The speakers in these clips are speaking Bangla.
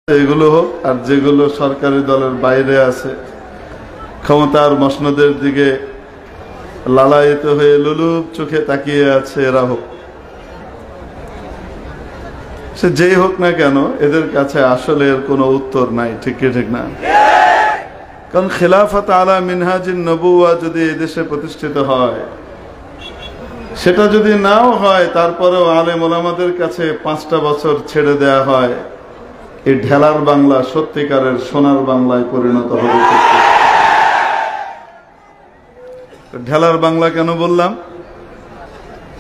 এগুলো হোক আর যেগুলো সরকারি দলের বাইরে আছে, ক্ষমতার মসনদের দিকে লালায়িত হয়ে লুলুপ চোখে তাকিয়ে আছে, এরা হোক, সে যেই হোক না কেন, এদের কাছে আসলে এর কোনো উত্তর নাই। ঠিক কি ঠিক না? কারণ খেলাফত আলা মিনহাজিন নবুয়া যদি এদেশে প্রতিষ্ঠিত হয়, সেটা যদি নাও হয়, তারপরেও আলেম ওলামাদের কাছে 5টা বছর ছেড়ে দেয়া হয়, এই ঢেলার বাংলা সত্যিকারের সোনার বাংলায় পরিণত হবে। ঢেলার বাংলা কেন বললাম?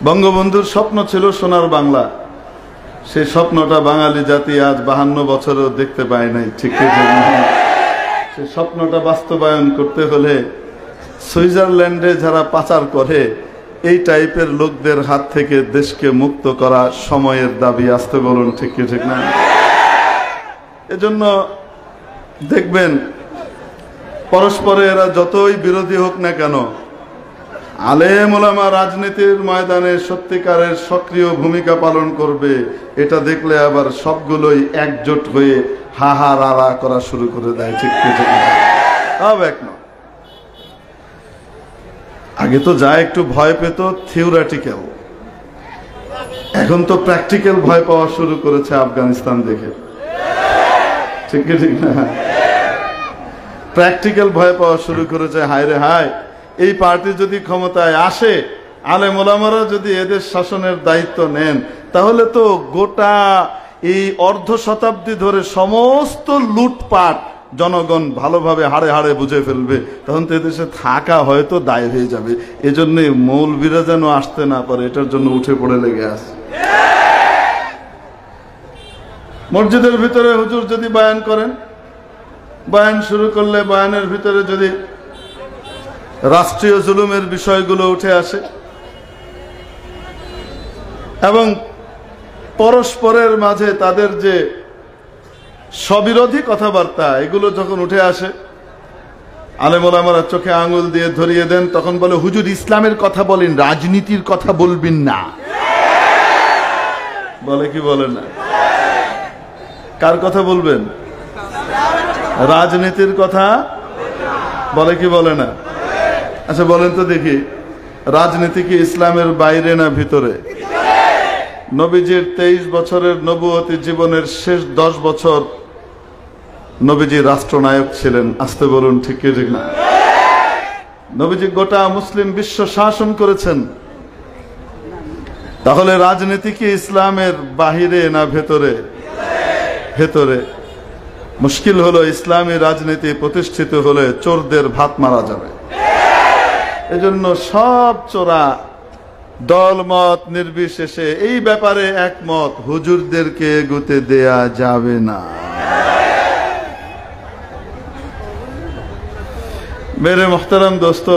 বঙ্গবন্ধুর স্বপ্ন ছিল সোনার বাংলা, সেই স্বপ্নটা বাঙালি জাতি আজ 52 বছরেও দেখতে পায় নাই। ঠিক আছে? সেই স্বপ্নটা বাস্তবায়ন করতে হলে সুইজারল্যান্ডে যারা পাচার করে, এই টাইপের লোকদের হাত থেকে দেশকে মুক্ত করা সময়ের দাবি। আসতে বলুন, ঠিক কি ঠিক না? এজন্য দেখবেন পরস্পরে এরা যতই বিরোধী হোক না কেন, আলেম ওলামা রাজনীতির ময়দানে সত্যিকারের সক্রিয় ভূমিকা পালন করবে, এটা দেখলে আবার সবগুলোই একজোট হয়ে হা হা রা রা করা শুরু করে দেয়। ঠিক ঠিক সব এক নয়। আগে তো যা একটু ভয় পেত থিওরিটিক্যাল, এখন তো প্র্যাকটিক্যাল ভয় পাওয়া শুরু করেছে আফগানিস্তান দেখে। ঠিক ঠিক না? প্র্যাকটিক্যাল ভয় পাওয়া শুরু করেছে। হায় রে হায়, এই পার্টি যদি ক্ষমতায় আসে, আলেম ওলামারা যদি এদের শাসনের দায়িত্ব নেন, তাহলে তো গোটা এই অর্ধ শতাব্দী ধরে সমস্ত লুটপাট জনগণ ভালোভাবে হাড়ে হাড়ে বুঝে ফেলবে। তখন তো এদেশে থাকা হয়তো দায় হয়ে যাবে। এজন্য মৌলবীরা যেন আসতে না পারে, এটার জন্য উঠে পড়ে লেগে আছে। মসজিদের ভিতরে হুজুর যদি বয়ান করেন, বয়ান শুরু করলে বয়ানের ভিতরে যদি রাষ্ট্রীয় জুলুমের বিষয়গুলো উঠে আসে এবং পরস্পরের মাঝে তাদের যে স্ববিরোধী কথাবার্তা, এগুলো যখন উঠে আসে, আলেম ওলামারা চোখে আঙুল দিয়ে ধরিয়ে দেন। তখন বলে, হুজুর ইসলামের কথা বলেন, রাজনীতির কথা বলবেন না। বলে কি বলে না? কার কথা বলবেন? রাজনীতির কথা বলে কি বলে না? আচ্ছা বলেন তো দেখি, রাজনীতি কি ইসলামের বাইরে না ভিতরে? নবীজির 23 বছরের নবুয়তি জীবনের শেষ 10 বছর নবীজি রাষ্ট্রনায়ক ছিলেন। আসতে বলুন, ঠিক কি ঠিক না? নবীজি গোটা মুসলিম বিশ্ব শাসন করেছেন। তাহলে রাজনীতি কি ইসলামের বাহিরে না ভেতরে? ভেতরে। মুশকিল হলো, ইসলামী রাজনীতি প্রতিষ্ঠিত হলে চোরদের ভাত মারা যাবে। এজন্য সব চোরা দলমত নির্বিশেষে এই ব্যাপারে একমত, হুজুরদেরকে এগুতে দেয়া যাবে না। মেরে মোহতারাম দোস্ত,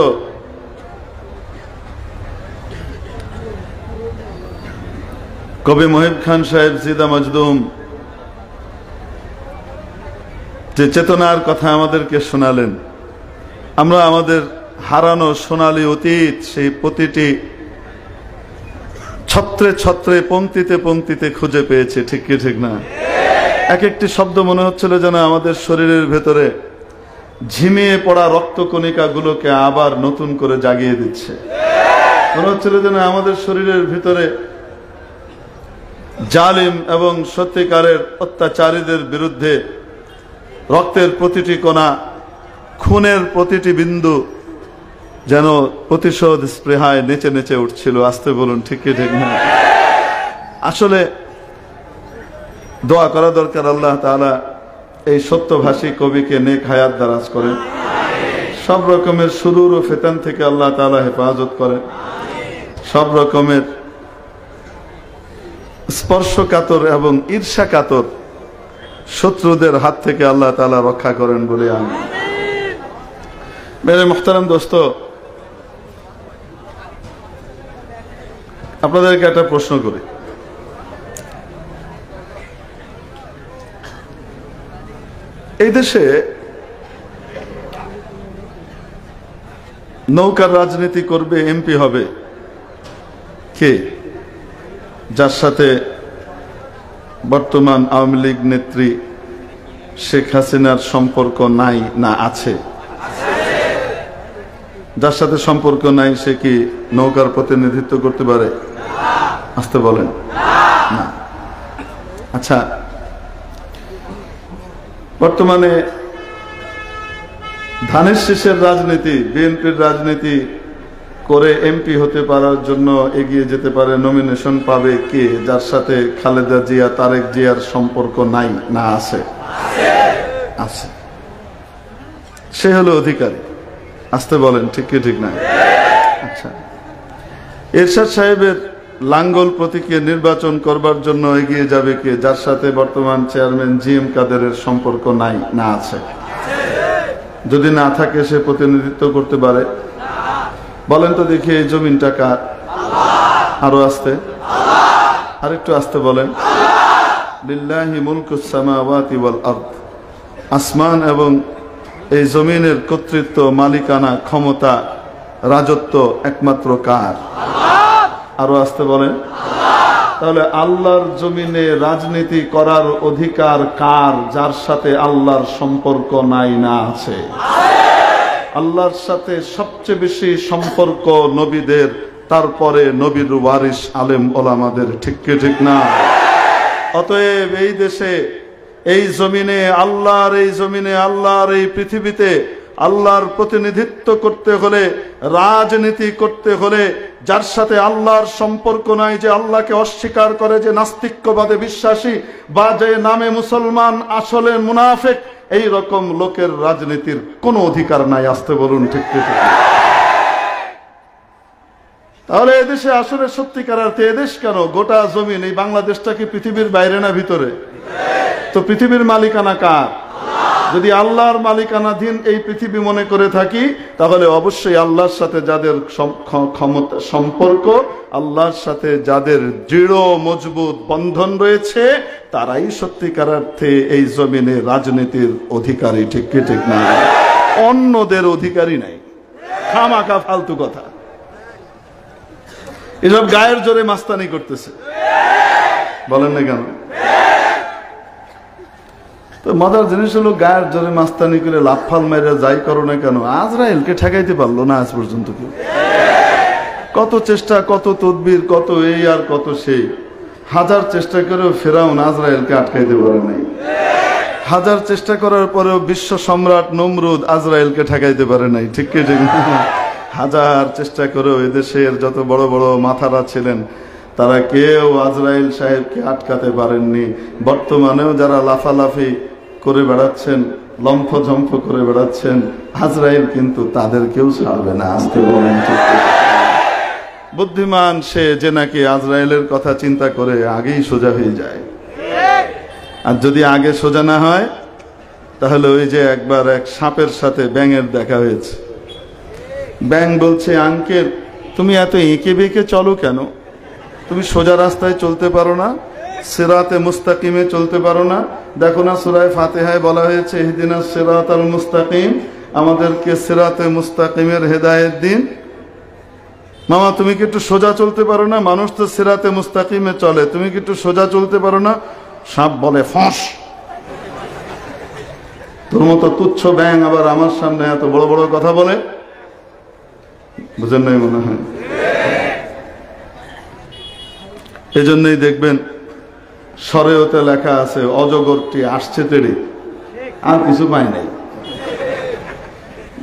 কবি মহিব খান সাহেব জিদা মজদুম যে চেতনার কথা আমাদেরকে শোনালেন, আমরা আমাদের হারানো সোনালী অতীত, সেই প্রতিটি ছত্রে ছত্রে পংক্তিতে পংক্তিতে খুঁজে পেয়েছে। ঠিক কি ঠিক না? এক একটি শব্দ মনে হচ্ছিল যেন আমাদের শরীরের ভেতরে ঝিমিয়ে পড়া রক্তকণিকা গুলোকে আবার নতুন করে জাগিয়ে দিচ্ছে। মনে হচ্ছিল যেন আমাদের শরীরের ভিতরে জালিম এবং সত্যিকারের অত্যাচারীদের বিরুদ্ধে রক্তের প্রতিটি কণা, খুনের প্রতিটি বিন্দু যেন প্রতিশোধ স্পৃহায় নেচে নেচে উঠছিল। আসতে বলুন, ঠিক কি ঠিক না? আসলে দোয়া করা দরকার, আল্লাহ তাআলা এই সত্যভাষী কবিকে নেক হায়াত দারাজ করেন, সব রকমের শুরুর ও ফিতন থেকে আল্লাহ তাআলা হেফাজত করেন, সব রকমের স্পর্শকাতর এবং ঈর্ষাকাতর শত্রুদের হাত থেকে আল্লাহ তাআলা রক্ষা করেন বলে আমি। মেরে মুহতারাম দোস্ত, আপনাদেরকে একটা প্রশ্ন করি। এই দেশে নৌকার রাজনীতি করবে, এমপি হবে কে? যার সাথে বর্তমান আওয়ামী লীগ নেত্রী শেখ হাসিনার সম্পর্ক নাই না আছে? যার সাথে সম্পর্ক নাই সে কি নৌকার প্রতিনিধিত্ব করতে পারে? আসতে বলেন না। আচ্ছা, বর্তমানে ধানের শীষের রাজনীতি, বিএনপির রাজনীতি করে এমপি হতে পারার জন্য এগিয়ে যেতে পারে, নমিনেশন পাবে কে? যার সাথে খালেদা জিয়া, তারেক জিয়ার সম্পর্ক নাই না আছে? আছে। সে হলো অধিকারী। আসতে বলেন ঠিক কি ঠিক না? আচ্ছা, এরশাদ সাহেবের লাঙ্গল প্রতীকে নির্বাচন করবার জন্য এগিয়ে যাবে কে? যার সাথে বর্তমান চেয়ারম্যান জিএম কাদেরের সম্পর্ক নাই না আছে? যদি না থাকে সে প্রতিনিধিত্ব করতে পারে? বলেন তো দেখি, এই জমিনটা কার? আরো আসতে, আরেকটু আসতে বলেন। লিল্লাহি মুলকুস সামাওয়াতি ওয়াল আরদ। আসমান এবং এই জমিনের কর্তৃত্ব, মালিকানা, ক্ষমতা, রাজত্ব একমাত্র কার? আরো আসতে বলেন। তাহলে আল্লাহর জমিনে রাজনীতি করার অধিকার কার? যার সাথে আল্লাহর সম্পর্ক নাই না আছে? আল্লাহর সাথে সবচেয়ে বেশি সম্পর্ক নবীদের, তারপরে নবীর ওয়ারিস আলেম ওলামাদের। ঠিক কি ঠিক না? অতএব এই দেশে, এই জমিনে, আল্লাহর এই জমিনে, আল্লাহর এই পৃথিবীতে আল্লাহর প্রতিনিধিত্ব করতে হলে, রাজনীতি করতে হলে, যার সাথে আল্লাহর সম্পর্ক নাই, যে আল্লাহকে অস্বীকার করে, যে নাস্তিক্যবাদে বিশ্বাসী, বা যে নামে মুসলমান আসলে মুনাফিক, এই রকম লোকের রাজনীতির কোনো অধিকার নাই। আসতে বলুন ঠিক ঠিক। তাহলে এদেশে আসলে সত্যিকার অর্থে, এদেশ কেন, গোটা জমিন, এই বাংলাদেশটা কি পৃথিবীর বাইরে না ভিতরে? তো পৃথিবীর মালিকানা কার? যদি আল্লাহর মালিকানাধীন এই পৃথিবী মনে করে থাকি, তাহলে অবশ্যই আল্লাহর সাথে যাদের ক্ষমতা, সম্পর্ক, আল্লাহর সাথে যাদের দৃঢ় মজবুত বন্ধন রয়েছে, তারাই সত্যিকার অর্থে এই জমিনে রাজনীতির অধিকারী। ঠিক কি ঠিক না? অন্যদের অধিকারী নাই। খামাখা ফালতু কথা। এসব গায়ের জোরে মাস্তানি করতেছে, বলেন না কেন? তো মজার জিনিস হলো, গায়ের জোরে মাস্তানি করে লাফাল মেরে যাই করো না কেন, আজরাইলকে ঠেকাইতে পারলো না আজ পর্যন্ত কেউ। কত চেষ্টা, কত তদবির, কত এই আর কত সেই, হাজার চেষ্টা করেও ফেরাউন আজরাইলকে আটকাইতে পারে নাই। হাজার চেষ্টা করার পরেও বিশ্ব সম্রাট নমরুদ আজরাইলকে ঠেকাইতে পারে নাই। ঠিক কি ঠিক? হাজার চেষ্টা করেও এদেশের যত বড় বড় মাথারা ছিলেন, তারা কেউ আজরাইল সাহেবকে আটকাতে পারেননি। বর্তমানেও যারা লাফালাফি করে বেড়াচ্ছেন, লম্ফঝম্ফ করে বেড়াচ্ছেন, আজরাইল কিন্তু তাদের কেউ ছাড়বে না। আসতে বলেন ঠিক। বুদ্ধিমান সে যে নাকি আজরাইলের কথা চিন্তা করে আগেই সোজা হয়ে যায়। আর যদি আগে সোজা না হয়, তাহলে ওই যে একবার এক সাপের সাথে ব্যাঙের দেখা হয়েছে। ব্যাঙ বলছে, আঙ্কেল তুমি এত এঁকে বেঁকে চলো কেন? তুমি সোজা রাস্তায় চলতে পারো না? সিরাতে মুস্তাকিমে চলতে পারো না? দেখো না সূরা ফাতিহায় বলা হয়েছে, ইহদিনাস সিরাতাল মুস্তাকিম, আমাদেরকে সিরাতে মুস্তাকিমের হেদায়েত দিন। মামা তুমি কি একটু সোজা চলতে পারো না? মানুষ তো সিরাতে মুস্তাকিমে চলে, তুমি কি একটু সোজা চলতে পারো না? সাপ বলে, ফস, তোর মতো তুচ্ছ ব্যাঙ আবার আমার সামনে এত বড় বড় কথা বলে? বুঝেন নাই মনে হয়। এজন্যই দেখবেন শরীয়তে লেখা আছে, অজগরটি আসছে তেড়ে, আর কিছু পাই নাই।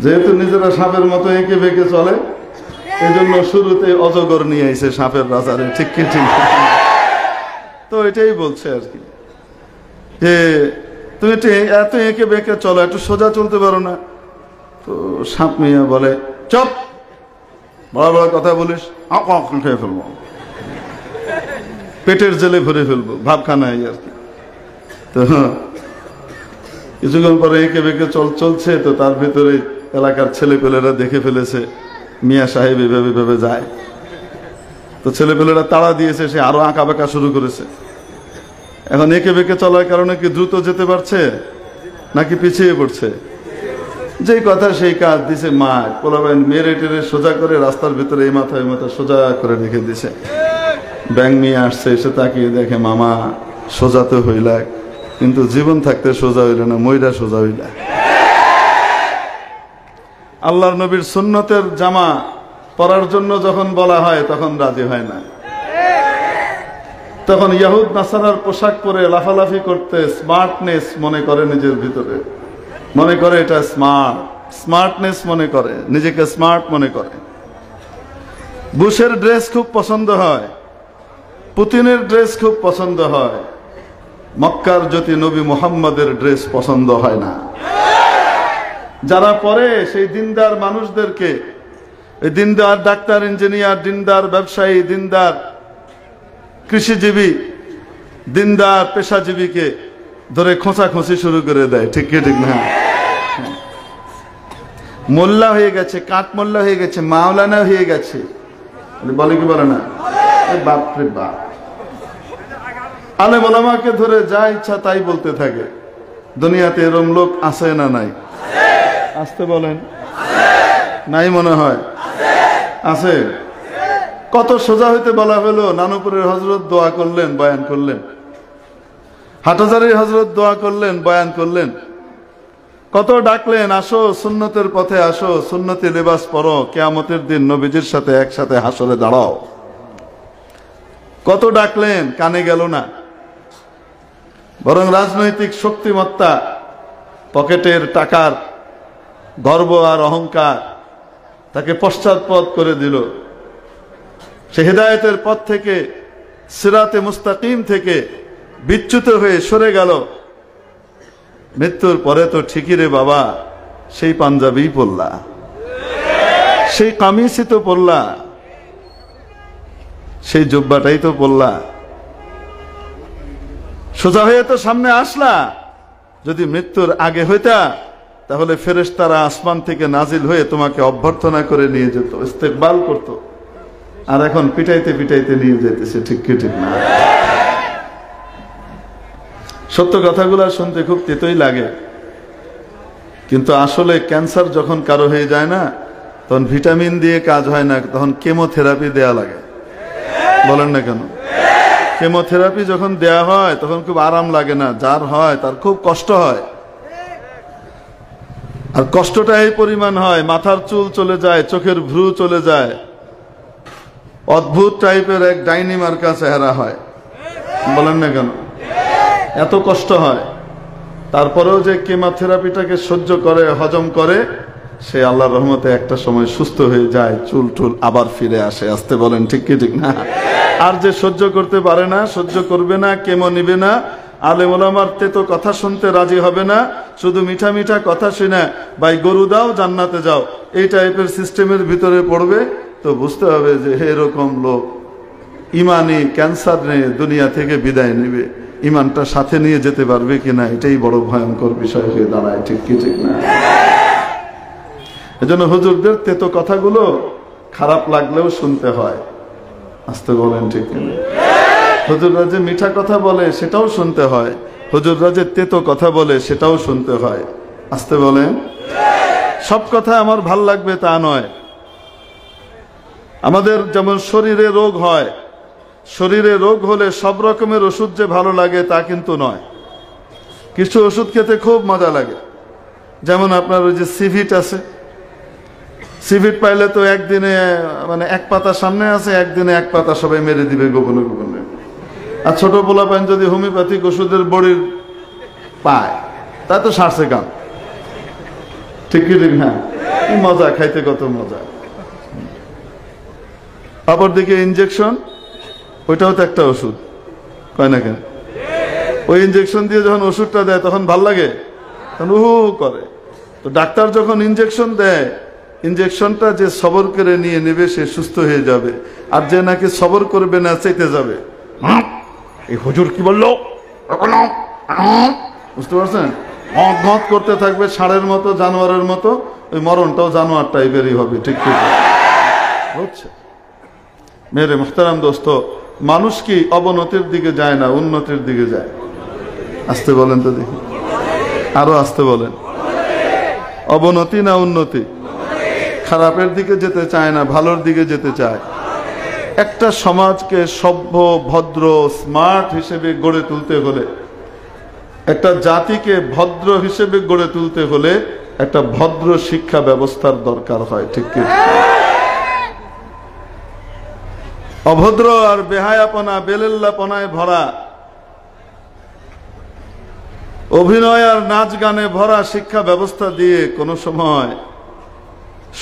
যেহেতু নিজেরা সাপের মতো এঁকে বেঁকে চলে, এজন্য শুরুতে অজগর নিয়ে আইছে সাপের বাজারে। ঠিক কি ঠিক? তো এটাই বলছে আর কি, যে তুমি এত এঁকে বেঁকে চলো, একটু সোজা চলতে পারো না? তো সাপ মিয়া বলে, চপ, বড় বড় কথা বলিস, খেয়ে ফেলবো, পেটের জেলে ভরে ফেলবো, ভাবখানায় আর কি। তো কিছুক্ষণ পরে এঁকে বেঁকে চলছে, তো তার ভিতরে এলাকার ছেলেপেলেরা দেখে ফেলেছে মিয়া সাহেব এভাবে ভেবে যায়। তো ছেলেপেলেরা তাড়া দিয়েছে, সে আরো আঁকা বাঁকা শুরু করেছে। এখন এঁকে বেঁকে চলার কারণে কি দ্রুত যেতে পারছে নাকি পিছিয়ে পড়ছে? যেই কথা সেই কাজ দিছে। মা পোলাবাইন মেরে টেরে সোজা করে রাস্তার ভিতরে এই মাথা সোজা করে রেখে দিছে। ব্যাং নিয়ে আসছে, এসে তাকিয়ে দেখে, মামা সোজা তো হইলাক, কিন্তু জীবন থাকতে সোজা হইল না, মইরা সোজা হইলা। আল্লাহর নবীর সুন্নতের জামা পরার জন্য যখন বলা হয় তখন রাজি হয় না। তখন ইয়াহুদ নাসারার পোশাক পরে লাফালাফি করতে স্মার্টনেস মনে করে, নিজের ভিতরে মনে করে এটা স্মার্টনেস মনে করে, নিজেকে স্মার্ট মনে করে। বুশের ড্রেস খুব পছন্দ হয়, পুতিনের ড্রেস খুব পছন্দ হয়, মক্কার জ্যোতি নবী মুহাম্মদের ড্রেস পছন্দ হয় না। যারা পরে সেই দিনদার মানুষদেরকে, এই দিনদার ডাক্তার, ইঞ্জিনিয়ার, দিনদার ব্যবসায়ী, দিনদার কৃষিজীবী, দিনদার পেশাজীবীকে ধরে খোঁচাখুঁচি শুরু করে দেয়। ঠিক কি ঠিক না? মোল্লা হয়ে গেছে, কাঠ মোল্লা হয়ে গেছে, মাওলানা হয়ে গেছে, বলে কি বলে না? বাপরে বাপ। আলেম ওলামাকে ধরে যা ইচ্ছা তাই বলতে থাকে। দুনিয়াতে এরম লোক আছে না নাই? আসতে বলেন, নাই মনে হয় আছে। কত সোজা হইতে বলা হলো, নানুপুরের হজরত দোয়া করলেন, বয়ান করলেন, হাটহাজারীর হজরত দোয়া করলেন, বয়ান করলেন। কত ডাকলেন, আসো সুন্নতের পথে আসো, সুন্নতি লেবাস পরো, কিয়ামতের দিন নবীজির সাথে একসাথে হাসরে দাঁড়াও। কত ডাকলেন, কানে গেল না। বরং রাজনৈতিক শক্তিমত্তা, পকেটের টাকার গর্ব আর অহংকার তাকে পশ্চাৎপদ করে দিল। সে হেদায়েতের পথ থেকে, সিরাতে মুস্তাকিম থেকে বিচ্যুত হয়ে সরে গেল। মৃত্যুর পরে তো ঠিকই রে বাবা, সেই পাঞ্জাবি পরলা, সেই কামিজই তো পরলা, সেই জুব্বাটাই তো পরলা, সোজা হয়ে তো সামনে আসলা। যদি মৃত্যুর আগে হইতা তাহলে ফেরেশতারা আসমান থেকে নাজিল হয়ে তোমাকে অভ্যর্থনা করে নিয়ে যেত, ইস্তেকবাল করত। আর এখন পিটাইতে পিটাইতে নিয়ে যেতেছে। ঠিক কি ঠিক না? সত্য কথাগুলো শুনতে খুব তেতই লাগে, কিন্তু আসলে ক্যান্সার যখন কারো হয়ে যায় না, তখন ভিটামিন দিয়ে কাজ হয় না, তখন কেমোথেরাপি দেয়া লাগে। বলেন না কেন? কেমোথেরাপি যখন দেয়া হয় তখন খুব আরাম লাগে না, যার হয় তার খুব কষ্ট হয়। আর কষ্টটা এই পরিমাণ হয়, মাথার চুল চলে যায়, চোখের ভ্রু চলে যায়, অদ্ভুত টাইপের এক ডাইনি মার্কা চেহারা হয়। বলেন না কেন? এত কষ্ট হয়। তারপরেও যে কেমোথেরাপিটাকে সহ্য করে, হজম করে, সে আল্লাহর রহমতে একটা সময় সুস্থ হয়ে যায়, চুল টুল আবার ফিরে আসে। আসতে বলেন, ঠিক কি ঠিক না? আর যে সহ্য করতে পারে না, সহ্য করবে না, কেমো নিবে না, আলেম ওলামার তেতো কথা শুনতে রাজি হবে না, শুধু মিঠা মিঠা কথা শুনে ভাই গরু দাও জান্নাতে যাও, এই টাইপের সিস্টেমের ভিতরে পড়বে, তো বুঝতে হবে যে এরকম লোক ইমানি ক্যান্সার নিয়ে দুনিয়া থেকে বিদায় নেবে। ইমানটা সাথে নিয়ে যেতে পারবে কিনা, এটাই বড় ভয়ঙ্কর বিষয় হয়ে দাঁড়ায়। ঠিক কি ঠিক না? এজন্য হুজুরদের তেতো কথাগুলো খারাপ লাগলেও শুনতে হয়। আসতে বলেন, ঠিক কিনা? হুজুররা যে মিঠা কথা বলে সেটাও শুনতে হয়, হুজুররা যে তেতো কথা বলে সেটাও শুনতে হয়। আসতে বলেন। সব কথা আমার ভাল লাগবে তা নয়। আমাদের যেমন শরীরে রোগ হয়, শরীরে রোগ হলে সব রকমের ওষুধ যে ভালো লাগে তা কিন্তু নয়। কিছু ওষুধ খেতে খুব মজা লাগে। যেমন আপনার ওই যে সিভিট আছে, সিভিট পাইলে তো একদিনে মানে এক পাতা সামনে আছে, একদিনে এক পাতা সবাই মেরে দিবে গোপনে গোপনে। আর ছোট পোলাপাইন যদি হোমিওপ্যাথিক ওষুধের বড়ির পায়, তা তো সারছে কাম। ঠিক কি ঠিক না? মজা, খাইতে কত মজা। অপরদিকে ইনজেকশন, ওইটাও তো একটা ওষুধ, কয় না কেন? ওই ইনজেকশন দিয়ে যখন ওষুধটা দেয় তখন ভাল লাগে, তখন উহু করে। তো ডাক্তার যখন ইনজেকশন দেয়, ইনজেকশনটা যে সবর করে নিয়ে নেবে সে সুস্থ হয়ে যাবে, আর যে নাকি সবর করবে না চাইতে যাবে, এই হুজুর কি বললো, বুঝতে পারছেন? ঘট করতে থাকবে ষাঁড়ের মতো, জানোয়ারের মতো। ওই মরণটাও জানোয়ার টাইপেরই হবে। ঠিক ঠিক হচ্ছে। মেরে মুহতারাম দোস্ত, মানুষ কি অবনতির দিকে যায় না, উন্নতির দিকে যায়? আসতে বলেন তো দেখি, আরো আসতে বলেন। অবনতি না উন্নতি? খারাপের দিকে যেতে চায় না, ভালোর দিকে যেতে চায়। একটা সমাজকে সভ্য, ভদ্র, স্মার্ট হিসেবে গড়ে তুলতে হলে একটা জাতিকে ভদ্র হিসেবে গড়ে তুলতে হলে একটা ভদ্র শিক্ষা ব্যবস্থার দরকার হয়, ঠিক কি? অভদ্র আর বেহায়াপনা বেলেল্লাপনায় ভরা, অভিনয় আর নাচ গানে ভরা শিক্ষা ব্যবস্থা দিয়ে কোনো সময়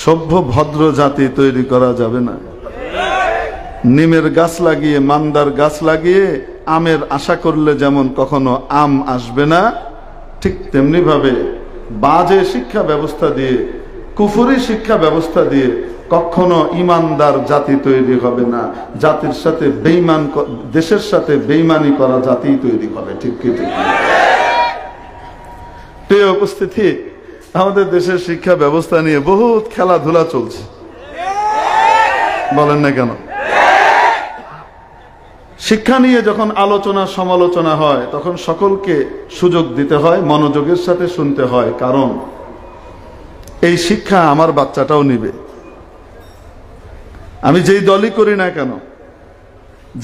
সভ্য ভদ্র জাতি তৈরি করা যাবে না। নিমের গাছ লাগিয়ে, মান্দার গাছ লাগিয়ে আমের আশা করলে যেমন কখনো আম আসবে না, ঠিক তেমনি ভাবে বাজে শিক্ষা ব্যবস্থা দিয়ে, কুফরি শিক্ষা ব্যবস্থা দিয়ে কখনো ইমানদার জাতি তৈরি হবে না। জাতির সাথে বেঈমান, দেশের সাথে বেঈমানি করা জাতি তৈরি হবে, ঠিক কি? ঠিক। প্রিয় উপস্থিতি, আমাদের দেশের শিক্ষা ব্যবস্থা নিয়ে বহুত খেলাধুলা চলছে, বলেন না কেন? শিক্ষা নিয়ে যখন আলোচনা সমালোচনা হয় তখন সকলকে সুযোগ দিতে হয়, মনোযোগের সাথে শুনতে হয়, কারণ এই শিক্ষা আমার বাচ্চাটাও নিবে। আমি যেই দলই করি না কেন,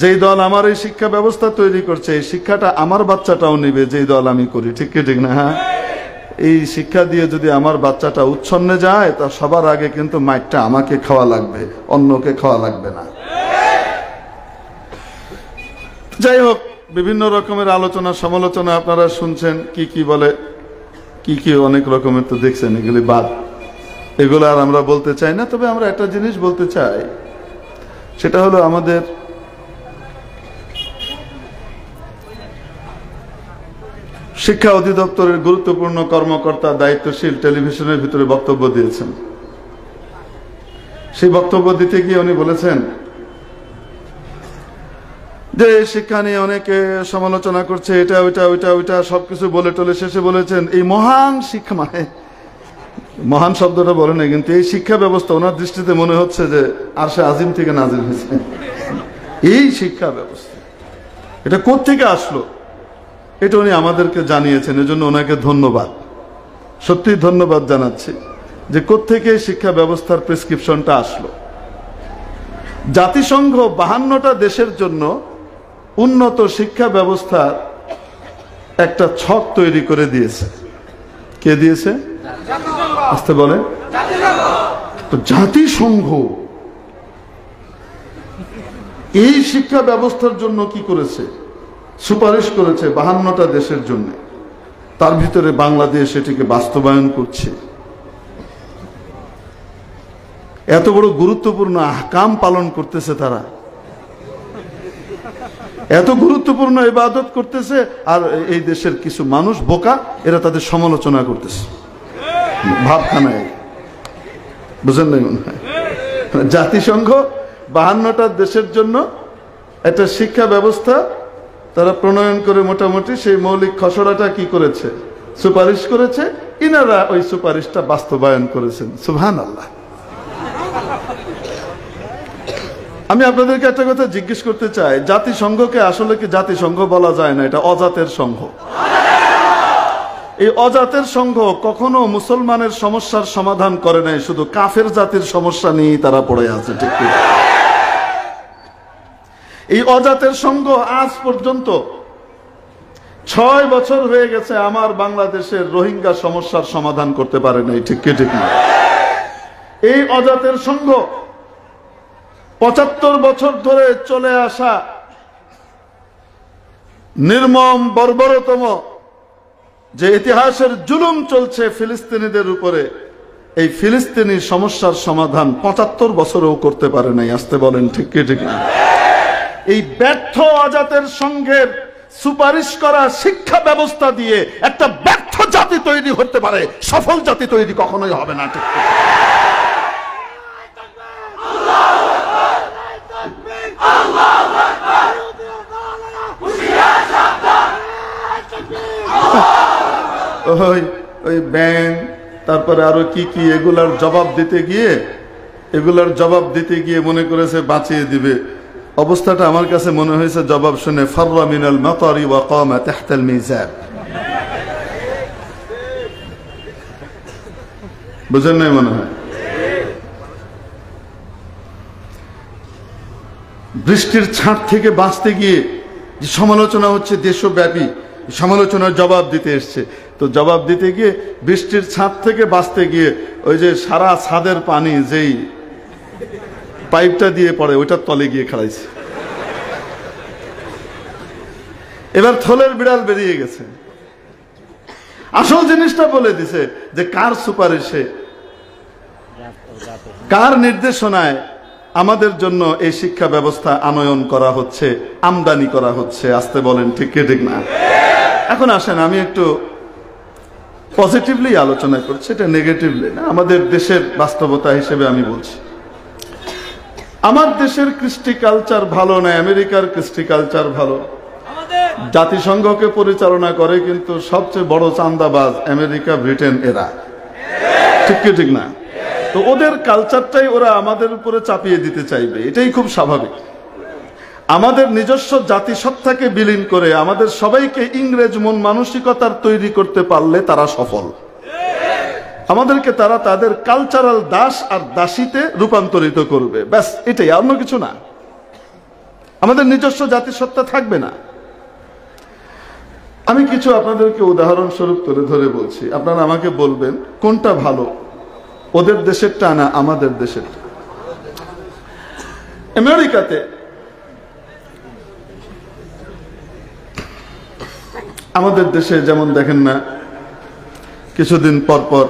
যেই দল আমার এই শিক্ষা ব্যবস্থা তৈরি করছে, এই শিক্ষাটা আমার বাচ্চাটাও নিবে, যেই দল আমি করি, ঠিক কি ঠিক না? হ্যাঁ, এই শিক্ষা দিয়ে যদি আমার বাচ্চাটা উচ্ছন্নে যায়, তা সবার আগে কিন্তু মাইরটা আমাকে খাওয়া লাগবে, অন্যকে খাওয়া লাগবে না। যাই হোক, বিভিন্ন রকমের আলোচনা সমালোচনা আপনারা শুনছেন, কি কি বলে, কি কি অনেক রকমের তো দেখছেন, এগুলি বাদ, এগুলো আর আমরা বলতে চাই না। তবে আমরা একটা জিনিস বলতে চাই, সেটা হলো আমাদের শিক্ষা অধিদপ্তরের গুরুত্বপূর্ণ কর্মকর্তা, দায়িত্বশীল টেলিভিশনের ভিতরে বক্তব্য দিয়েছেন। সেই বক্তব্য দিতে গিয়ে উনি বলেছেন যে শিক্ষা নিয়ে অনেকে সমালোচনা করছে, এটা ওইটা ওইটা ওইটা সবকিছু বলে টলে শেষে বলেছেন এই মহান শিক্ষা, মানে মহান শব্দটা বলে না, কিন্তু এই শিক্ষা ব্যবস্থা ওনার দৃষ্টিতে মনে হচ্ছে যে আরশে আজিম থেকে নাজিল হয়েছে। এই শিক্ষা ব্যবস্থা এটা কোত্থেকে আসলো, এটা উনি আমাদেরকে জানিয়েছেন, এজন্য ওনাকে ধন্যবাদ, সত্যি ধন্যবাদ জানাচ্ছি যে কোত্থেকে শিক্ষা ব্যবস্থার প্রেসক্রিপশনটা আসলো। জাতিসংঘ 52টা দেশের জন্য উন্নত শিক্ষা ব্যবস্থার একটা ছক তৈরি করে দিয়েছে। কে দিয়েছে? আসতে বলে জাতিসংঘ। এই শিক্ষা ব্যবস্থার জন্য কি করেছে? সুপারিশ করেছে 52টা দেশের জন্য, তার ভিতরে বাংলাদেশ এটিকে বাস্তবায়ন করছে। এত বড় গুরুত্বপূর্ণ আহকাম পালন করতেছে তারা, এত গুরুত্বপূর্ণ ইবাদত করতেছে, আর এই দেশের কিছু মানুষ বোকা, এরা তাদের সমালোচনা করতেছে। ভাবখানায়, বুঝেন নাই মনে হয়? জাতিসংঘ 52টা দেশের জন্য একটা শিক্ষা ব্যবস্থা তারা প্রণয়ন করে মোটামুটি সেই মৌলিক খসড়াটা কি করেছে? সুপারিশ করেছে। ইনারা ওই সুপারিশটা বাস্তবায়ন করেছেন। সুবহানাল্লাহ। আমি আপনাদেরকে একটা কথা জিজ্ঞেস করতে চাই, জাতিসংঘকে আসলে কি জাতিসংঘ বলা যায় না, এটা অজাতের সংঘ। এই অজাতের সংঘ কখনো মুসলমানের সমস্যার সমাধান করে নাই, শুধু কাফের জাতির সমস্যা নিয়ে তারা পড়ে আছে, ঠিক কি? এই অজাতের সংঘ আজ পর্যন্ত 6 বছর হয়ে গেছে আমার বাংলাদেশের রোহিঙ্গা সমস্যার সমাধান করতে পারে নাই, ঠিক কি ঠিক না? এই অজাতের সংঘ 75 বছর ধরে চলে আসা নির্মম বর্বরতম যে ইতিহাসের জুলুম চলছে ফিলিস্তিনিদের উপরে, এই ফিলিস্তিনি সমস্যার সমাধান 75 বছরেও করতে পারে নাই। আসতে বলেন ঠিক কি ঠিক না? এই ব্যর্থ অজাতের সংঘের সুপারিশ করা শিক্ষা ব্যবস্থা দিয়ে একটা ব্যর্থ জাতি তৈরি হতে পারে, সফল জাতি তৈরি কখনোই হবে না, ঠিক কি? ওই ব্যাংক, তারপরে আরো কি কি, এগুলার জবাব দিতে গিয়ে মনে করেছে বাঁচিয়ে দিবে। অবস্থাটা আমার কাছে মনে হয়েছে জবাব শুনে ফাররা মিনাল মাতারি ওয়া কামা তাহতাল মিজাব। বুঝেন নাই মনে হয়? বৃষ্টির ছাঁট থেকে বাঁচতে গিয়ে যে সমালোচনা হচ্ছে দেশব্যাপী, সমালোচনার জবাব দিতে এসছে। তো জবাব দিতে গিয়ে বৃষ্টির ছাদ থেকে বাঁচতে গিয়ে ওই যে সারা ছাদের পানি যেই পাইপটা দিয়ে পড়ে ওইটার তলে গিয়ে খাড়াইছে। এবার থলের বিড়াল বেরিয়ে গেছে। আসল জিনিসটা বলে দিছে যে কার সুপারিশে, কার নির্দেশনায় আমাদের জন্য এই শিক্ষা ব্যবস্থা আনয়ন করা হচ্ছে, আমদানি করা হচ্ছে। আসতে বলেন ঠিক কি ঠিক না? এখন আসেন আমি একটু পজিটিভলি আলোচনা করছি, এটা নেগেটিভলি না, আমাদের দেশের বাস্তবতা হিসেবে আমি বলছি। আমার দেশের কৃষ্টি কালচার ভালো না, আমেরিকার কৃষ্টি কালচার ভালো। জাতিসংঘকে পরিচালনা করে কিন্তু সবচেয়ে বড় চাঁদাবাজ আমেরিকা, ব্রিটেন, এরা। ঠিক কি ঠিক না? তো ওদের কালচারটাই ওরা আমাদের উপরে চাপিয়ে দিতে চাইবে, এটাই খুব স্বাভাবিক। আমাদের নিজস্ব জাতিসত্তাকে বিলীন করে আমাদের সবাইকে ইংরেজ মন মানসিকতার তৈরি করতে পারলে তারা সফল। আমাদেরকে তারা তাদের কালচারাল দাস আর দাসীতে রূপান্তরিত করবে, ব্যাস এটাই, অন্য কিছু না। আমাদের নিজস্ব জাতিসত্তা থাকবে না। আমি কিছু আপনাদেরকে উদাহরণস্বরূপ তুলে ধরে বলছি, আপনারা আমাকে বলবেন কোনটা ভালো, ওদের দেশেরটা না আমাদের দেশেরটা। আমেরিকাতে আমাদের দেশে যেমন দেখেন না, কিছুদিন পর পর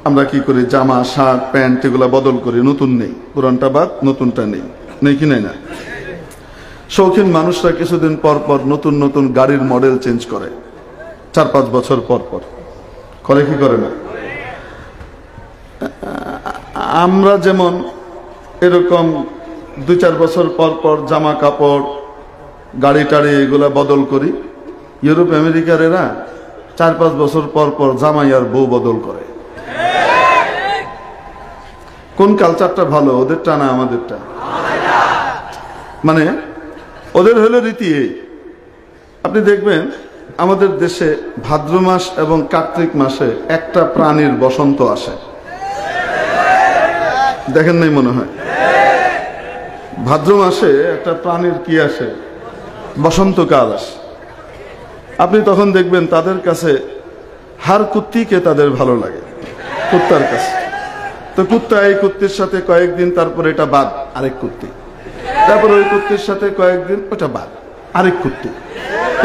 আমরা কি করি, জামা, শার্ট, প্যান্ট এগুলা বদল করি, নতুন নেই, পুরানটা বাদ, নতুনটা নেই, নেই কি নাই না? শৌখিন মানুষরা কিছুদিন পর পর নতুন নতুন গাড়ির মডেল চেঞ্জ করে, 4-5 বছর পর পর করে, কি করে না? আমরা যেমন এরকম 2-4 বছর পর পর জামা কাপড়, গাড়ি টাড়ি এগুলা বদল করি, ইউরোপ আমেরিকার এরা 4-5 বছর পর পর জামাই আর বউ বদল করে। কোন কালচারটা ভালো, ওদেরটা না আমাদেরটা? মানে ওদের হলো রীতি এই। আপনি দেখবেন আমাদের দেশে ভাদ্র মাস এবং কার্তিক মাসে একটা প্রাণীর বসন্ত আসে, দেখেন নাই মনে হয়? ভাদ্র মাসে একটা প্রাণীর কি আসে, বসন্তকাল আসে। আপনি তখন দেখবেন তাদের কাছে হার কুত্তিকে তাদের ভালো লাগে, কুত্তার কাছে। তো কুত্তা এই কুত্তির সাথে কয়েকদিন, তারপর এটা বাদ, আরেক কুত্তি, তারপর ওই কুত্তির সাথে কয়েকদিন, ওটা বাদ, আরেক কুত্তি,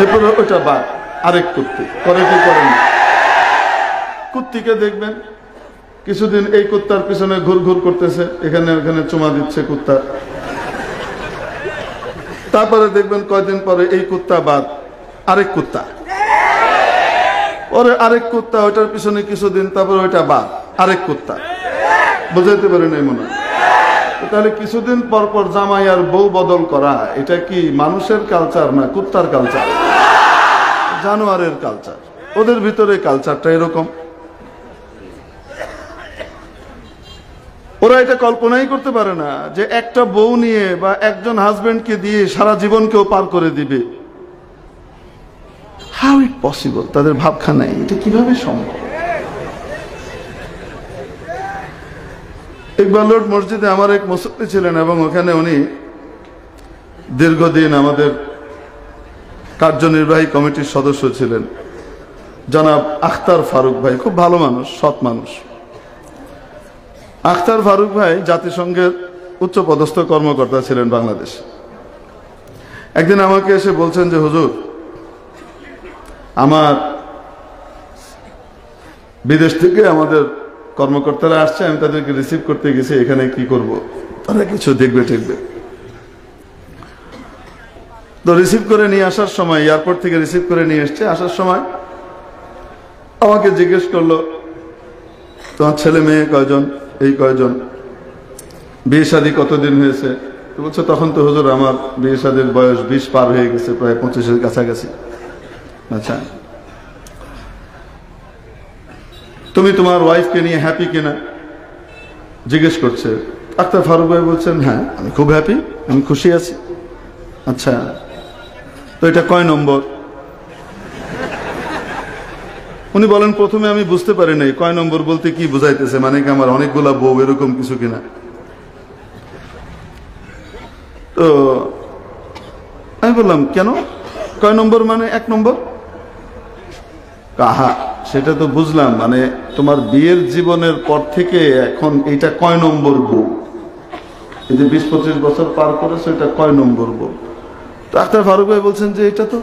এরপরে ওটা বাদ, আরেক কুত্তি, করে কি করেন? কুত্তিকে দেখবেন কিছুদিন এই কুত্তার পিছনে ঘুর ঘুর করতেছে, এখানে ওখানে চুমা দিচ্ছে কুত্তা। তারপরে দেখবেন কয়দিন পরে এই কুত্তা বাদ, আরেক কুত্তা, ওরে আরেক কুত্তা, ওইটার পিছনে কিছুদিন, তারপর ওইটা বাদ, আরেক কুত্তা। বুঝাইতে পারি নাই মনে হয়? তাহলে কিছুদিন পর পর জামাই আর বউ বদল করা, এটা কি মানুষের কালচার না কুত্তার কালচার? জানোয়ারের কালচার। ওদের ভিতরে কালচারটা এরকম। ওরা এটা কল্পনাই করতে পারে না যে একটা বউ নিয়ে বা একজন হাজবেন্ডকে দিয়ে সারা জীবন কেউ পার করে দিবে। How it possible? তাদের ভাবখানাই এটা কিভাবে সম্ভব? ইকবাল রোড মসজিদে আমার এক মুসল্লি ছিলেন এবং ওখানে উনি দীর্ঘদিন আমাদের কার্যনির্বাহী কমিটির সদস্য ছিলেন, জনাব আখতার ফারুক ভাই। খুব ভালো মানুষ, সৎ মানুষ। আখতার ফারুক ভাই জাতিসংঘের উচ্চপদস্থ কর্মকর্তা ছিলেন বাংলাদেশে। একদিন আমাকে এসে বলছেন যে হুজুর, আমার বিদেশ থেকে আমাদের কর্মকর্তারা আসছে, আমি তাদেরকে রিসিভ করতে গেছি, এখানে কি করব, তারা কিছু দেখবে ঠেকবে। তো রিসিভ করে নিয়ে আসার সময়, এয়ারপোর্ট থেকে রিসিভ করে নিয়ে এসছে, আসার সময় আমাকে জিজ্ঞেস করলো, তোমার ছেলে মেয়ে কয়জন, এই কয়জন, বিয়ে শাদী কতদিন হয়েছে? বলছে তখন তো হুজুর আমার বিয়ে শাদীর বয়স 20 পার হয়ে গেছে, প্রায় 25-এর কাছাকাছি। আচ্ছা, তুমি তোমার ওয়াইফকে নিয়ে হ্যাপি কিনা জিজ্ঞেস করছে। আখতার ফারুক ভাই বলছেন হ্যাঁ, আমি খুব হ্যাপি, আমি খুশি আছি। আচ্ছা, তো এটা কয় নম্বর? উনি বলেন প্রথমে আমি বুঝতে পারি নাই কয় নম্বর বলতে কি বুঝাইতেছে, মানে কি আমার অনেকগুলা বউ এরকম কিছু কিনা। তো আমি বললাম কেন, কয় নম্বর মানে 1 নম্বর। কাহা সেটা তো বুঝলাম, মানে তোমার বিয়ের জীবনের পর থেকে এখন এইটা কয় নম্বর বউ? এই যে 20-25 বছর পার করেছে, এটা কয় নম্বর বউ? ডাক্তার ফারুক ভাই বলছেন যে এটা তো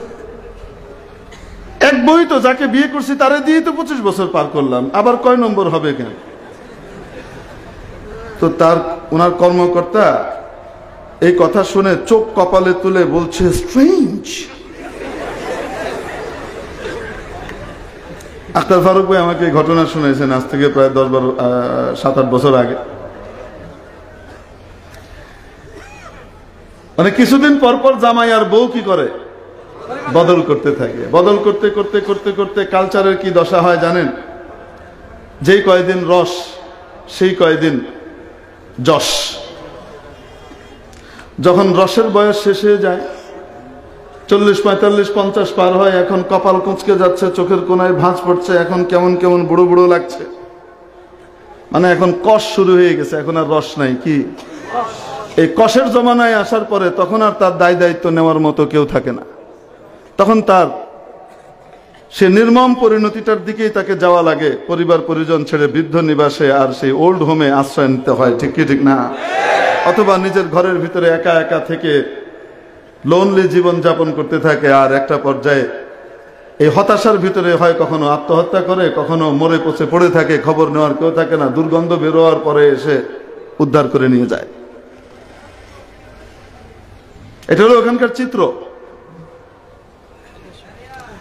এক বই, তো যাকে বিয়ে করছি তারে দিয়ে তো 25 বছর পার করলাম, আবার কয় নম্বর হবে কেন? তো ওনার কর্মকর্তা এই কথা শুনে চোখ কপালে তুলে বলছে স্ট্রেঞ্জ। ডাক্তার ফারুক ভাই আমাকে এই ঘটনা শুনেছেন আজ থেকে প্রায় 7-8 বছর আগে। মানে কিছুদিন পর পর জামাই আর বউ কি করে, বদল করতে থাকে। বদল করতে করতে করতে করতে কালচারের কি দশা হয় জানেন? যেই কয়দিন রস সেই কয়দিন যশ। যখন রসের বয়স শেষ হয়ে যায়, 40, 45, 50 পার হয়, এখন কপাল কুঁচকে যাচ্ছে, চোখের কোনায় ভাঁজ পড়ছে, এখন কেমন কেমন বুড়ো বুড়ো লাগছে, মানে এখন কষ শুরু হয়ে গেছে, এখন আর রস নাই। কি এই কষের জমানায় আসার পরে তখন আর তার দায় দায়িত্ব নেওয়ার মতো কেউ থাকে না। তখন সে নির্মম পরিণতিটার দিকেই তাকে যাওয়া লাগে। পরিবার পরিজন ছেড়ে বৃদ্ধ নিবাসে আর সেই ওল্ড হোমে আশ্রয় নিতে হয়, ঠিক কি ঠিক না? অথবা নিজের ঘরের ভিতরে একা একা থেকে লোনলি জীবন যাপন করতে থাকে, আর একটা পর্যায়ে এই হতাশার ভিতরে হয় কখনো আত্মহত্যা করে, কখনো মরে পচে পড়ে থাকে, খবর নেওয়ার কেউ থাকে না, দুর্গন্ধ বেরোয়ার পরে এসে উদ্ধার করে নিয়ে যায়। এটা হলো ওখানকার চিত্র।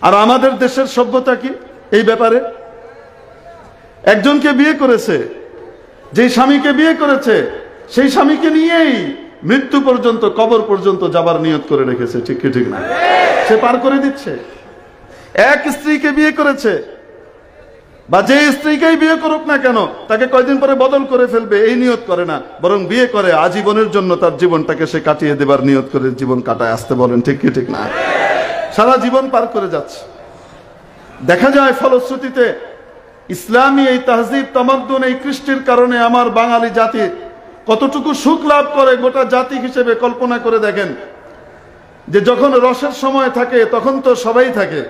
আর আমাদের দেশের সভ্যতা কি এই ব্যাপারে? একজনকে বিয়ে করেছে, যেই স্বামীকে বিয়ে করেছে সেই স্বামীকে নিয়েই মৃত্যু পর্যন্ত, কবর পর্যন্ত যাবার নিয়ত করে রেখেছে, ঠিক কি ঠিক না? সে পার করে দিচ্ছে। এক স্ত্রীকে বিয়ে করেছে, বা যে স্ত্রীকেই বিয়ে করুক না কেন, তাকে কয়দিন পরে বদল করে ফেলবে এই নিয়ত করে না, বরং বিয়ে করে আজীবনের জন্য তার জীবনটাকে সে কাটিয়ে দেবার নিয়ত করে জীবন কাটায় আসতে, বলেন ঠিক কি ঠিক না? সারা জীবন পার করে যাচ্ছে। দেখা যায় ফলশ্রুতিতে ইসলামী এই তাহজিব তামাদ্দুন, এই কৃষ্টির কারণে আমার বাঙালি জাতি কতটুকু সুখ লাভ করে গোটা জাতি হিসেবে কল্পনা করে দেখেন। যে যখন রসের সময় থাকে তখন তো সবাই থাকে,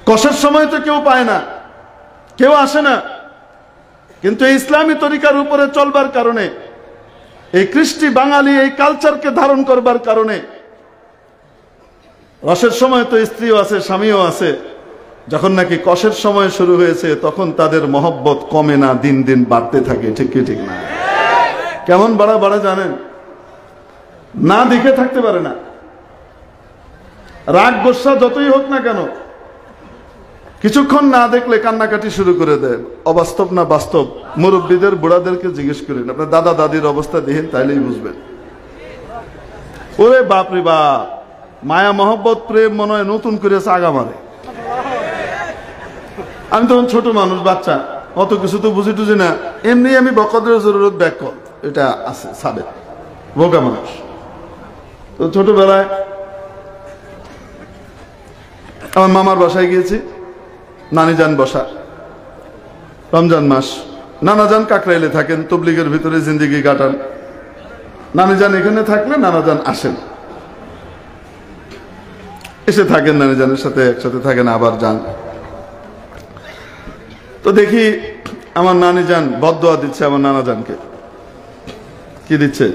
কষের সময় তো কেউ পায় না, কেউ আসে না। কিন্তু এই ইসলামী তরিকার উপরে চলবার কারণে, এই কৃষ্টি বাঙালি এই কালচারকে ধারণ করবার কারণে রসের সময় তো স্ত্রীও আছে, স্বামীও আছে। যখন নাকি কষের সময় শুরু হয়েছে তখন তাদের মহব্বত কমে না, দিন দিন বাড়তে থাকে, ঠিক কি ঠিক না? কেমন বাড়া জানেন? না দেখে থাকতে পারে না। রাগ গোসা যতই হোক না কেন, কিছুক্ষণ না দেখলে কান্নাকাটি শুরু করে দেয়। অবাস্তব না বাস্তব? মুরব্বীদের, বুড়াদেরকে জিজ্ঞেস করেন, আপনার দাদা দাদির অবস্থা দেখেন, তাইলেই বুঝবেন। ওরে বাপরে বাপ, মায়া মহব্বত প্রেম মনে হয় নতুন করে আগা মারে। আমি তখন ছোট মানুষ, বাচ্চা, অত কিছু তো বুঝি টুঝি না, এমনি আমি বকদের জরুরত ব্যাক এটা আছে, সাবে বোকা মানুষ। তো ছোটবেলায় আমার মামার বাসায় গিয়েছি, নানিজান বসা, রমজান মাস। নানাজান কাকরাইলে থাকেন, তবলিগের ভিতরে জিন্দিগি কাটান। নানিজান এখানে থাকলে নানাজান আসেন, এসে থাকেন, নানিজানের সাথে একসাথে থাকেন, আবার যান। তো দেখি আমার নানিজান বদদোয়া দিচ্ছে আমার নানাজানকে। কি দিচ্ছে?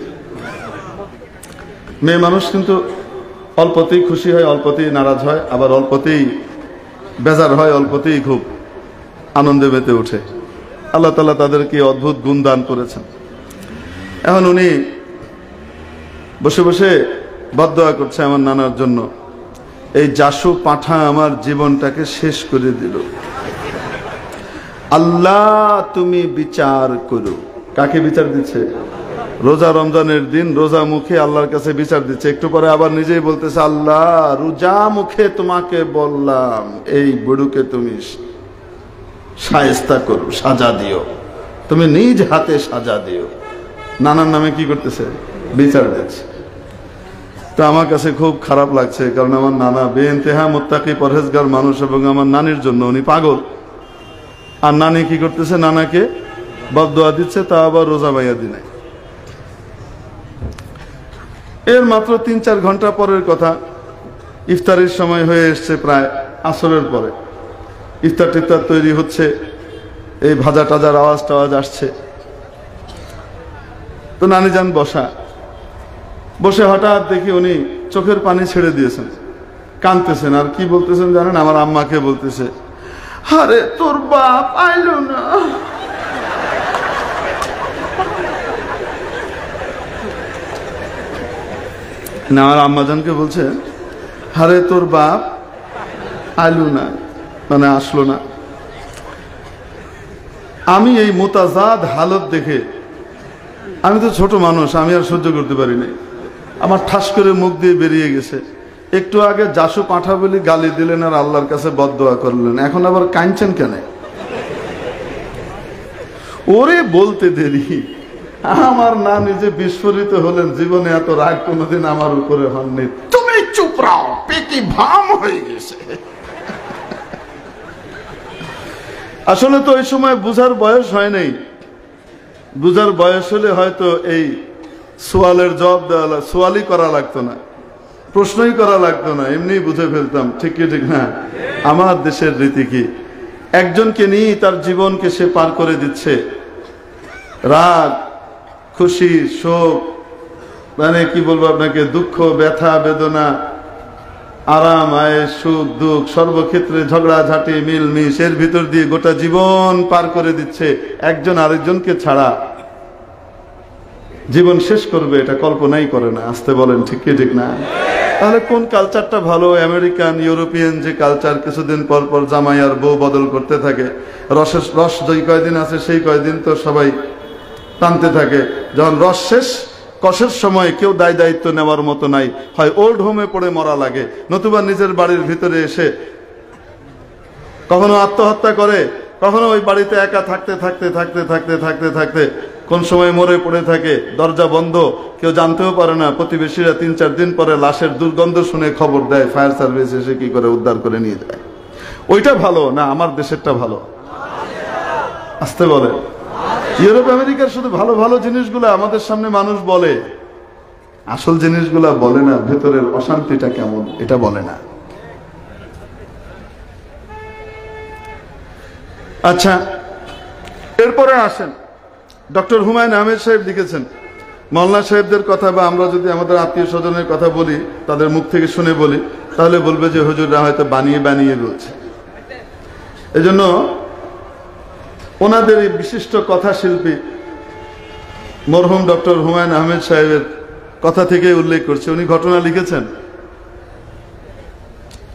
মেয়ে মানুষ কিন্তু অল্পতেই খুশি হয়, অল্পতেই নারাজ হয়, আবার অল্পতেই বেজার হয়, অল্পতেই খুব আনন্দে মেতে ওঠে। আল্লাহ তাআলা তাদেরকে অদ্ভুত গুণ দান করেছেন। এখন উনি বসে বসে বদদোয়া করছে আমার নানার জন্য, এই জাসু পাঁঠা আমার জীবনটাকে শেষ করে দিল, আল্লাহ তুমি বিচার করো। কাকে বিচার দিচ্ছে? রোজা রমজানের দিন রোজা মুখে আল্লাহর কাছে বিচার দিচ্ছে। একটু পরে আবার নিজেই বলতেছে, আল্লাহ রোজা মুখে তোমাকে বললাম এই বুড়ুকে তুমি শায়েস্তা করো, সাজা দিও, তুমি নিজ হাতে সাজা দিও। নানার নামে কি করতেছে? বিচার দিচ্ছে। তো আমার কাছে খুব খারাপ লাগছে, কারণ আমার নানা বেইন্তেহা মুত্তাকি পরহেজগার মানুষ, এবং আমার নানির জন্য উনি পাগল। আর নানি কি করতেছে? নানাকে বদদোয়া দিচ্ছে, তা আবার রোজা বাইয়া দিনে। এর মাত্র 3-4 ঘন্টা পরের কথা, ইফতারের সময় হয়ে এসছে, প্রায় আসরের পরে ইফতার টিফতার তৈরি হচ্ছে, এই ভাজা টাজার আওয়াজ টাওয়াজ আসছে। তো নানিজান বসে হঠাৎ দেখি উনি চোখের পানি ছেড়ে দিয়েছেন, কাঁদতেছেন। আর কি বলতেছেন জানেন? আমার আম্মাকে বলতেছে, আরে তোর বাপ আইলো না। আমার আম্মাজানকে বলছে, আরে তোর বাপ আইলো না, মানে আসলো না। আমি এই মোতাজাদ হালত দেখে, আমি তো ছোট মানুষ, আমি আর সহ্য করতে পারি নাই। আমার ঠাস করে মুখ দিয়ে বেরিয়ে গেছে। একটু আগে জাসু পাঠা বলি গালি দিলেন আর আল্লাহর কাছে বদদোয়া করলেন, এখন আবার কাঁদছেন কেন? ওরে বলতে দেরি, আমার না নিজে বিস্ফোরিত হলেন, জীবনে এত রাগ কোনোদিন আমার উপরে হননি। তুমি চুপ রাও, পেটি ভাম হয়ে গেছে। আসলে তো ওই সময় বুঝার বয়স হয় নাই। বুঝার বয়স হলে হয়তো এই সোয়ালের জবাব দেওয়া, সোয়ালই করা লাগতো না, প্রশ্নই করা লাগতো না, এমনি বুঝে ফেলতাম। ঠিক কি ঠিক না? আমার দেশের রীতি কি, একজনকে নিয়ে তার জীবনকে সে পার করে দিচ্ছে। রাগ, খুশি, শোক, মানে কি বলবো আপনাকে, দুঃখ, ব্যথা, বেদনা, আরাম, আয়েশ, সুখ, দুঃখ, সর্বক্ষেত্রে ঝগড়াঝাটি, মিলমিশ, এর ভিতর দিয়ে গোটা জীবন পার করে দিচ্ছে। একজন আরেকজনকে ছাড়া জীবন শেষ করবে এটা কল্পনাই করে না। আসতে বলেন, ঠিক কি ঠিক না? তাহলে কোন কালচারটা ভালো? আমেরিকান, ইউরোপিয়ান যে কালচার, কিছুদিন পর পর জামাই আর বউ বদল করতে থাকে। রস যেই কয়দিন আছে সেই কয়দিন তো সবাই টানতে থাকে। যখন রস শেষ, কষের সময় কেউ দায়িত্ব নেওয়ার মতো নাই, হয় ওল্ড হোমে পড়ে মরা লাগে, নতুবা নিজের বাড়ির ভিতরে এসে কখনো আত্মহত্যা করে, কখনো ওই বাড়িতে একা থাকতে থাকতে থাকতে থাকতে থাকতে থাকতে কোন সময় মরে পড়ে থাকে, দরজা বন্ধ, কেউ জানতেও পারে না। প্রতিবেশীরা 3-4 দিন পরে লাশের দুর্গন্ধ শুনে খবর দেয়, ফায়ার সার্ভিস এসে কি করে উদ্ধার করে নিয়ে যায়। ওইটা ভালো না আমার দেশেরটা ভালো? আসতে বলে। ইউরোপ আমেরিকার শুধু ভালো ভালো জিনিসগুলো আমাদের সামনে মানুষ বলে, আসল জিনিসগুলা বলে না। ভেতরের অশান্তিটা কেমন এটা বলে না। আচ্ছা, এরপরে আসেন, ডক্টর হুমায়ুন আহমেদ সাহেব লিখেছেন, মওলানা সাহেবদের কথা বা আমরা যদি আমাদের আত্মীয় স্বজনের কথা বলি, তাদের মুখ থেকে শুনে বলি, তাহলে বলবে যে হুজুররা হয়তো বানিয়ে বানিয়ে বলছে। এজন্য ওনাদের এই বিশিষ্ট কথা শিল্পী মরহুম ডক্টর হুমায়ুন আহমেদ সাহেবের কথা থেকে উল্লেখ করছে। উনি ঘটনা লিখেছেন,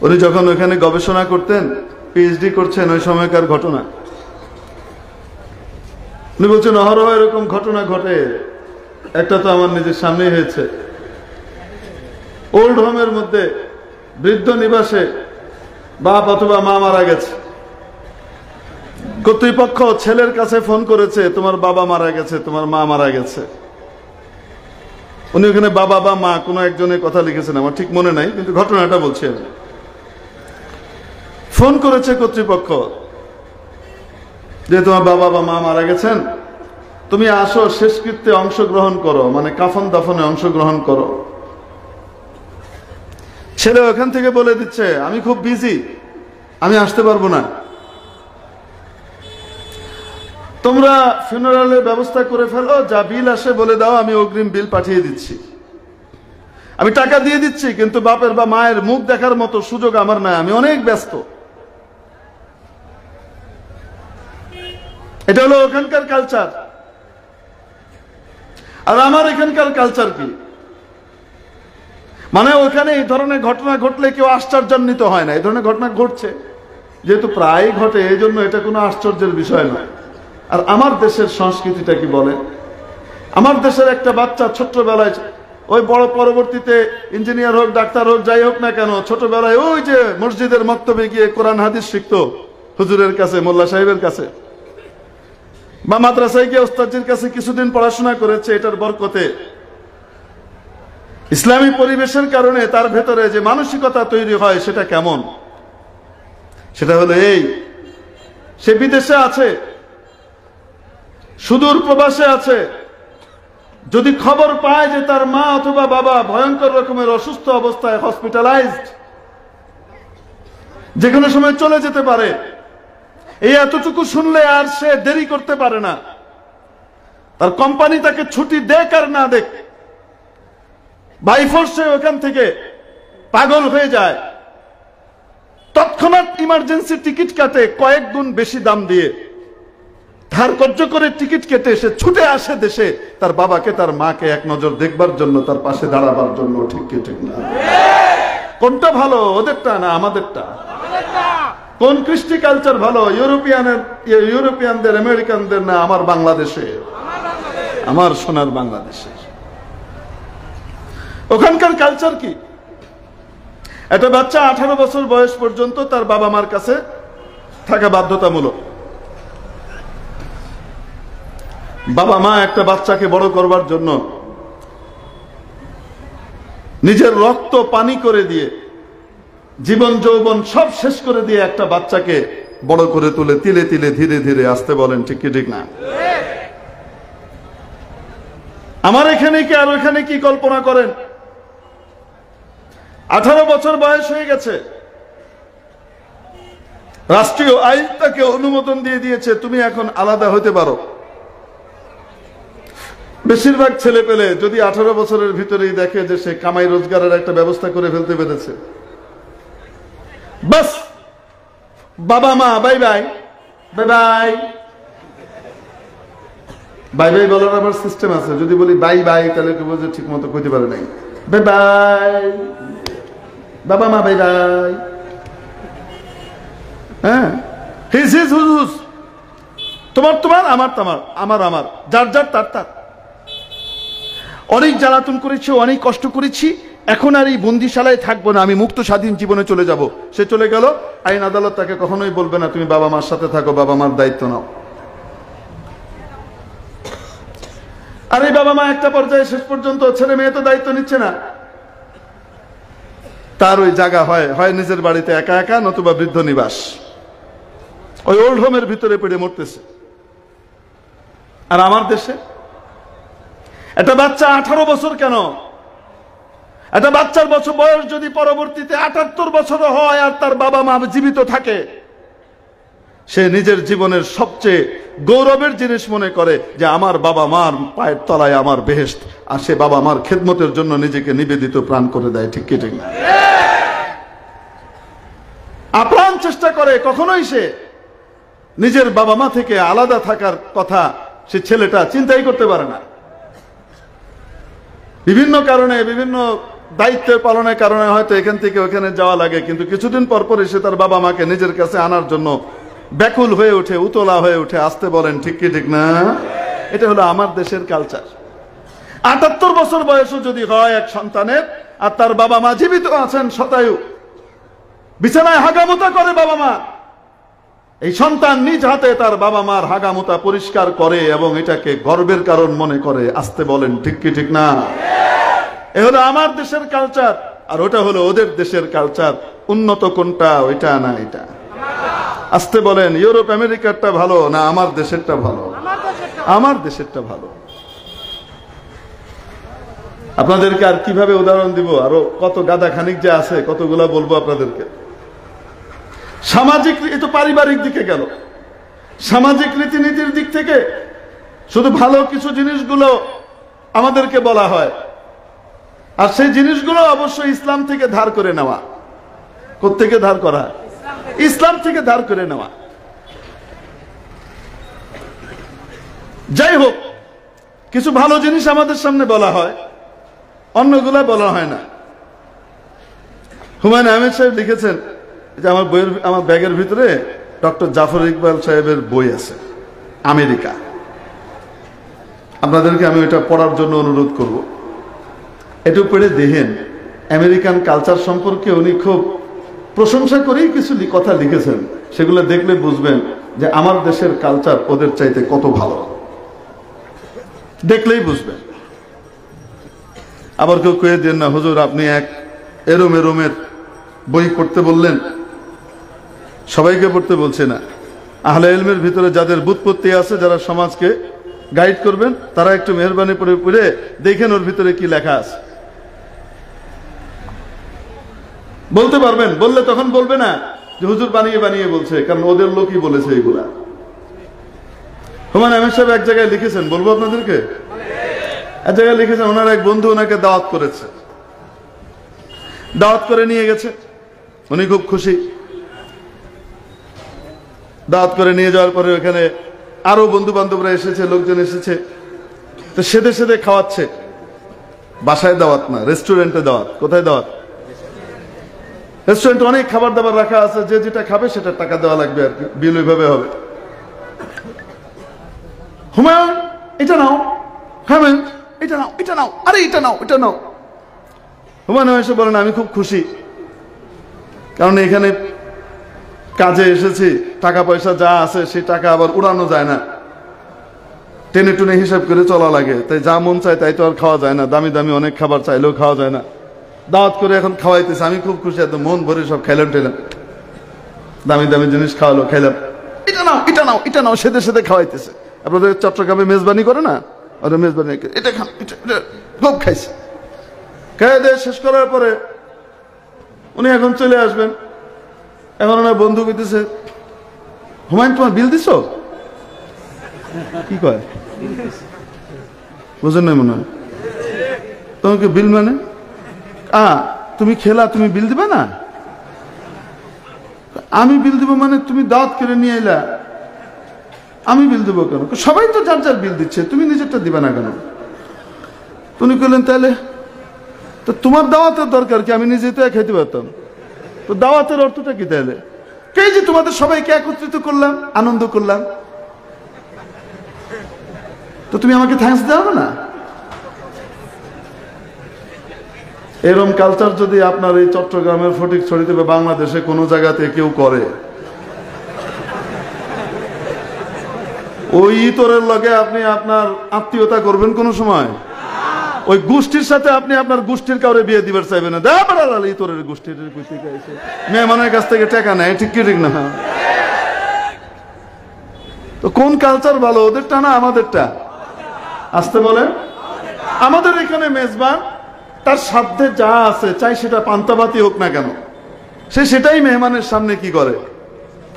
উনি যখন ওখানে গবেষণা করতেন, পিএইচডি করছেন, ওই সময়কার ঘটনা উনি বলছেন, অহরহ এরকম ঘটনা ঘটে। একটা তো আমার নিজের সামনেই হয়েছে। ওল্ড হোমের মধ্যে বৃদ্ধ নিবাসে বাপ অথবা মা মারা গেছে, কর্তৃপক্ষ ছেলের কাছে ফোন করেছে, তোমার বাবা মারা গেছে, তোমার মা মারা গেছে। উনি ওখানে বাবা বা মা কোনো একজনের কথা লিখেছেন, আমার ঠিক মনে নাই, কিন্তু ঘটনাটা বলছি আমি। ফোন করেছে কর্তৃপক্ষ যে তোমার বাবা বা মা মারা গেছেন, তুমি আসো, শেষকৃত্যে অংশগ্রহণ করো, মানে কাফন দাফনে অংশগ্রহণ করো। ছেলে ওখান থেকে বলে দিচ্ছে, আমি খুব বিজি, আমি আসতে পারবো না। তোমরা ফিউনারালের ব্যবস্থা করে ফেলো, যা বিল আসে বলে দাও, আমি অগ্রিম বিল পাঠিয়ে দিচ্ছি, আমি টাকা দিয়ে দিচ্ছি, কিন্তু বাপের বা মায়ের মুখ দেখার মতো সুযোগ আমার নাই, আমি অনেক ব্যস্ত। এটা হলো ওখানকার কালচার। আর আমার এখানকার কালচার কি? মানে ওখানে এই ধরনের ঘটনা ঘটলে কেউ আশ্চর্যান্বিত হয় না। এই ধরনের ঘটনা ঘটছে যেহেতু প্রায় ঘটে, এই জন্য এটা কোনো আশ্চর্যের বিষয় নয়। আর আমার দেশের সংস্কৃতিটা কি বলে? আমার দেশের একটা বাচ্চা ছোট্টবেলায়, ওই বড় পরবর্তীতে ইঞ্জিনিয়ার হোক, ডাক্তার হোক, যাই হোক না কেন, ছোটবেলায় ওই যে মসজিদের মক্তবে গিয়ে কোরআন হাদিস শিখতো হুজুরের কাছে, মোল্লা সাহেবের কাছে, বা মাদ্রাসায় গিয়ে ওস্তাদজির কাছে কিছুদিন পড়াশোনা করেছে। এটার বরকতে ইসলামী পরিবেশের কারণে তার ভেতরে যে মানসিকতা তৈরি হয় সেটা কেমন? সেটা হলো এই, সে বিদেশে আছে, সুদূর প্রবাসে আছে, যদি খবর পায় যে তার মা অথবা বাবা ভয়ঙ্কর রকমের অসুস্থ অবস্থায় হসপিটালাইজড, যে কোনো সময় চলে যেতে পারে। এই এতটুকু শুনলে আর সে দেরি করতে পারে না। তার কোম্পানি তাকে ছুটি দেখ আর না দেখ, বাই ফোর্সে ওখান থেকে পাগল হয়ে যায়, তৎক্ষণাৎ ইমার্জেন্সি টিকিট কাটে, কয়েক গুণ বেশি দাম দিয়ে ধার কর্য করে টিকিট কেটে সে ছুটে আসে দেশে, তার বাবাকে তার মাকে এক নজর দেখবার জন্য, তার পাশে দাঁড়াবার জন্য। ঠিক কি ঠিক না? কোনটা ভালো, ওদেরটা না আমাদেরটা? কোন কৃষ্টি কালচার ভালো, ইউরোপিয়ানদের, আমেরিকানদের না আমার বাংলাদেশে, আমার সোনার বাংলাদেশে? ওখানকার কালচার কি? একটা বাচ্চা 18 বছর বয়স পর্যন্ত তার বাবা মার কাছে থাকা বাধ্যতামূলক। বাবা মা একটা বাচ্চাকে বড় করবার জন্য নিজের রক্ত পানি করে দিয়ে, জীবন যৌবন সব শেষ করে দিয়ে একটা বাচ্চাকে বড় করে তুলে তিলে তিলে ধীরে ধীরে। আসতে বলেন ঠিক কি ঠিক না? আমার এখানে কি আর ওখানে কি কল্পনা করেন? 18 বছর বয়স হয়ে গেছে, রাষ্ট্রীয় আইন তাকে অনুমোদন দিয়ে দিয়েছে, তুমি এখন আলাদা হতে পারো। বেশিরভাগ ছেলে পেলে যদি 18 বছরের ভিতরেই দেখে যে সে কামাই রোজগারের একটা ব্যবস্থা করে ফেলতে পেরেছে, বাস বাবা মা bye bye, bye bye. Bye bye বলার আবার সিস্টেম আছে, যদি বলি বাই বাই তাহলে কেউ যে ঠিক মতো কইতে পারে নাই। বাই বাই, বাবা মা বাই বাই। হ্যাঁ, হিজ হিজ হুজ হুজ, তোমার তোমার, আমার তোমার, আমার আমার, যার যার তার তার। অনেক জ্বালাতন করেছি, অনেক কষ্ট করেছি, এখন আর এই বন্দিশালায় থাকবো না, আমি মুক্ত স্বাধীন জীবনে চলে যাব। সে চলে গেল, আইন আদালত তাকে কখনোই বলবে না তুমি বাবা মার সাথে থাকো, বাবা মার দায়িত্ব নাও। আর এই বাবা মা একটা পর্যায়ে শেষ পর্যন্ত ছেলে মেয়ে তো দায়িত্ব নিচ্ছে না, তার ওই জায়গা হয় নিজের বাড়িতে একা একা, নতুবা বৃদ্ধ নিবাস, ওই ওল্ড হোমের ভিতরে পড়ে মরতেছে। আর আমার দেশে একটা বাচ্চা 18 বছর কেন, একটা বাচ্চার বয়স যদি পরবর্তীতে 78 বছর হয় আর তার বাবা মা জীবিত থাকে, সে নিজের জীবনের সবচেয়ে গৌরবের জিনিস মনে করে যে আমার বাবা মার পায়ের তলায় আমার বেহেশত, আর সে বাবা মার খেদমতের জন্য নিজেকে নিবেদিত প্রাণ করে দেয়। ঠিক কি ঠিক না? আপ্রাণ চেষ্টা করে, কখনোই সে নিজের বাবা মা থেকে আলাদা থাকার কথা সে ছেলেটা চিন্তাই করতে পারে না। বিভিন্ন কারণে, বিভিন্ন দায়িত্বের পালনের কারণে হয়তো এখান থেকে ওখানে যাওয়া লাগে, কিন্তু কিছুদিন পর পরে সে তার বাবা মাকে নিজের কাছে আনার জন্য ব্যাকুল হয়ে ওঠে, উতলা হয়ে ওঠে। আসতে বলেন ঠিক কি ঠিক না? এটা হলো আমার দেশের কালচার। 78 বছর বয়সও যদি হয় এক সন্তানের, আর তার বাবা মা জীবিত আছেন, শতায়ু, বিছানায় হাগামুতা করে বাবা মা, এই সন্তান নিজ হাতে তার বাবা মার হাগামুতা পরিষ্কার করে এবং এটাকে গর্বের কারণ মনে করে। আসতে বলেন ঠিক কি ঠিক না? এ হলো আমার দেশের কালচার, আর ওটা হলো ওদের দেশের কালচার। উন্নত কোনটা, ওইটা না এটা? আসতে বলেন, ইউরোপ আমেরিকারটা ভালো না আমার দেশেরটা ভালো? আমার দেশেরটা ভালো। আপনাদেরকে আর কিভাবে উদাহরণ দিব, আরো কত গাদা খানিক যে আছে, কতগুলা বলবো আপনাদেরকে। সামাজিক, এ তো পারিবারিক দিকে গেল। সামাজিক রীতিনীতির দিক থেকে শুধু ভালো কিছু জিনিসগুলো আমাদেরকে বলা হয়, আর সেই জিনিসগুলো অবশ্যই ইসলাম থেকে ধার করে নেওয়া। কোত্থেকে ধার করা? ইসলাম থেকে ধার করে নেওয়া। যাই হোক, কিছু ভালো জিনিস আমাদের সামনে বলা হয়, অন্যগুলা বলা হয় না। হুমায়ুন আহমেদ সাহেব লিখেছেন যে আমার ব্যাগের ভিতরে ডক্টর জাফর ইকবাল সাহেবের বই আছে, আমেরিকা। আপনাদেরকে আমি ওইটা পড়ার জন্য অনুরোধ করব। একটু পড়ে দেখেন, আমেরিকান কালচার সম্পর্কে উনি খুব প্রশংসা করেই কিছু কথা লিখেছেন। সেগুলো দেখলে বুঝবেন যে আমার দেশের কালচার ওদের চাইতে কত ভালো, দেখলেই বুঝবেন। আবার কেউ কয়ে দেন না, হুজুর আপনি এক এরমের বই পড়তে বললেন। সবাইকে পড়তে বলছে না, আহলে ইলমের ভিতরে যাদের বুৎপত্তি আছে, যারা সমাজকে গাইড করবেন, তারা একটু মেহরবানি করে পড়ে দেখেন ওর ভিতরে কি লেখা আছে। বলতে পারবেন, বললে তখন বলবে না যে হুজুর বানিয়ে বানিয়ে বলছে, কারণ ওদের লোকই বলেছে এগুলা। হুমায়ুন আহমেদ সাহেব এক জায়গায় লিখেছেন, বলবো আপনাদেরকে, এক জায়গায় লিখেছেন ওনার এক বন্ধু ওনাকে দাওয়াত করেছে, দাওয়াত করে নিয়ে গেছে, উনি খুব খুশি। দাওয়াত করে নিয়ে যাওয়ার পরে ওখানে আরো বন্ধু বান্ধবরা এসেছে, লোকজন এসেছে, তো সেদে সেদে খাওয়াচ্ছে। বাসায় দাওয়াত না, রেস্টুরেন্টে দাওয়াত। কোথায় দাওয়াত? রেস্টুরেন্টে অনেক খাবার দাবার রাখা আছে, যে যেটা খাবে সেটা টাকা দেওয়া লাগবে আর কি, বিল ওইভাবে হবে। হুমায়ুন এটা নাও, হুমায়ুন এটা নাও, এটা নাও, আরে এটা নাও, এটা নাও। হুমায়ুন এসে বলেন আমি খুব খুশি, কারণ এখানে কাজে এসেছি, টাকা পয়সা যা আছে সেই টাকা আবার উড়ানো যায় না, টেনে টুনে হিসাব করে চলা লাগে, তাই যা মন চায় তাই তো আর খাওয়া যায় না, দামি দামি অনেক খাবার চাইলেও খাওয়া যায় না। দাওয়াত করে এখন খাওয়াইতেছে, আমি খুব খুশি, এত মন ভরে সব খাইলাম টেলাম, দামি দামি জিনিস খাওয়ালো, খাইলাম। এটা নাও, এটা নাও, এটা নাও, সেদে সেদে খাওয়াইতেছে। আপনাদের চট্টগ্রামে মেজবানি করে না, ওরা মেজবানি, এটা খান, এটা খুব খাইছে। খাইয়ে দিয়ে শেষ করার পরে উনি এখন চলে আসবেন। এখন ওনার বন্ধু কইতেছে, হুমায়ুন তোমার বিল দিছো? কি কয় বুঝেন নাই মনে হয়? তোমাকে বিল মানে তুমি খেলা, তুমি বিল দিবে না? আমি বিল দিব মানে তুমি দাওয়াত করে নিয়ে এলা, আমি বিল দেবো কেন? সবাই তো যার যার বিল দিচ্ছে, তুমি নিজেরটা দিবে না কেন? তুমি কইলেন তাহলে তো তোমার দাওয়াতের দরকার কি? আমি নিজে তো খাইতে পারতাম। তো দাওয়াতের অর্থটা কি তাহলে? কে যে তোমাদের সবাইকে একত্রিত করলাম, আনন্দ করলাম, তো তুমি আমাকে থ্যাঙ্কস দাও না? এরকম কালচার যদি আপনার এই চট্টগ্রামের ফটিকছড়িতে বা বাংলাদেশে কোনো জায়গাতে কেউ করে, ওই ইতরের লগে আপনি আপনার আত্মীয়তা করবেন কোন সময়? ওই গোষ্ঠীর সাথে আপনি আপনার গোষ্ঠীর কাউরে বিয়ে দিবার চাইবেন না। ইতরের গোষ্ঠীর মেহমানের কাছ থেকে টাকা নেয়, ঠিক কি ঠিক না? তো কোন কালচার ভালো, ওদেরটা না আমাদেরটা? আসতে বলেন। আমাদের এখানে মেজবান তার সাধ্যে যা আছে, চাই সেটা পান্তাবাতি হোক না কেন, সে সেটাই মেহমানের সামনে কি করে,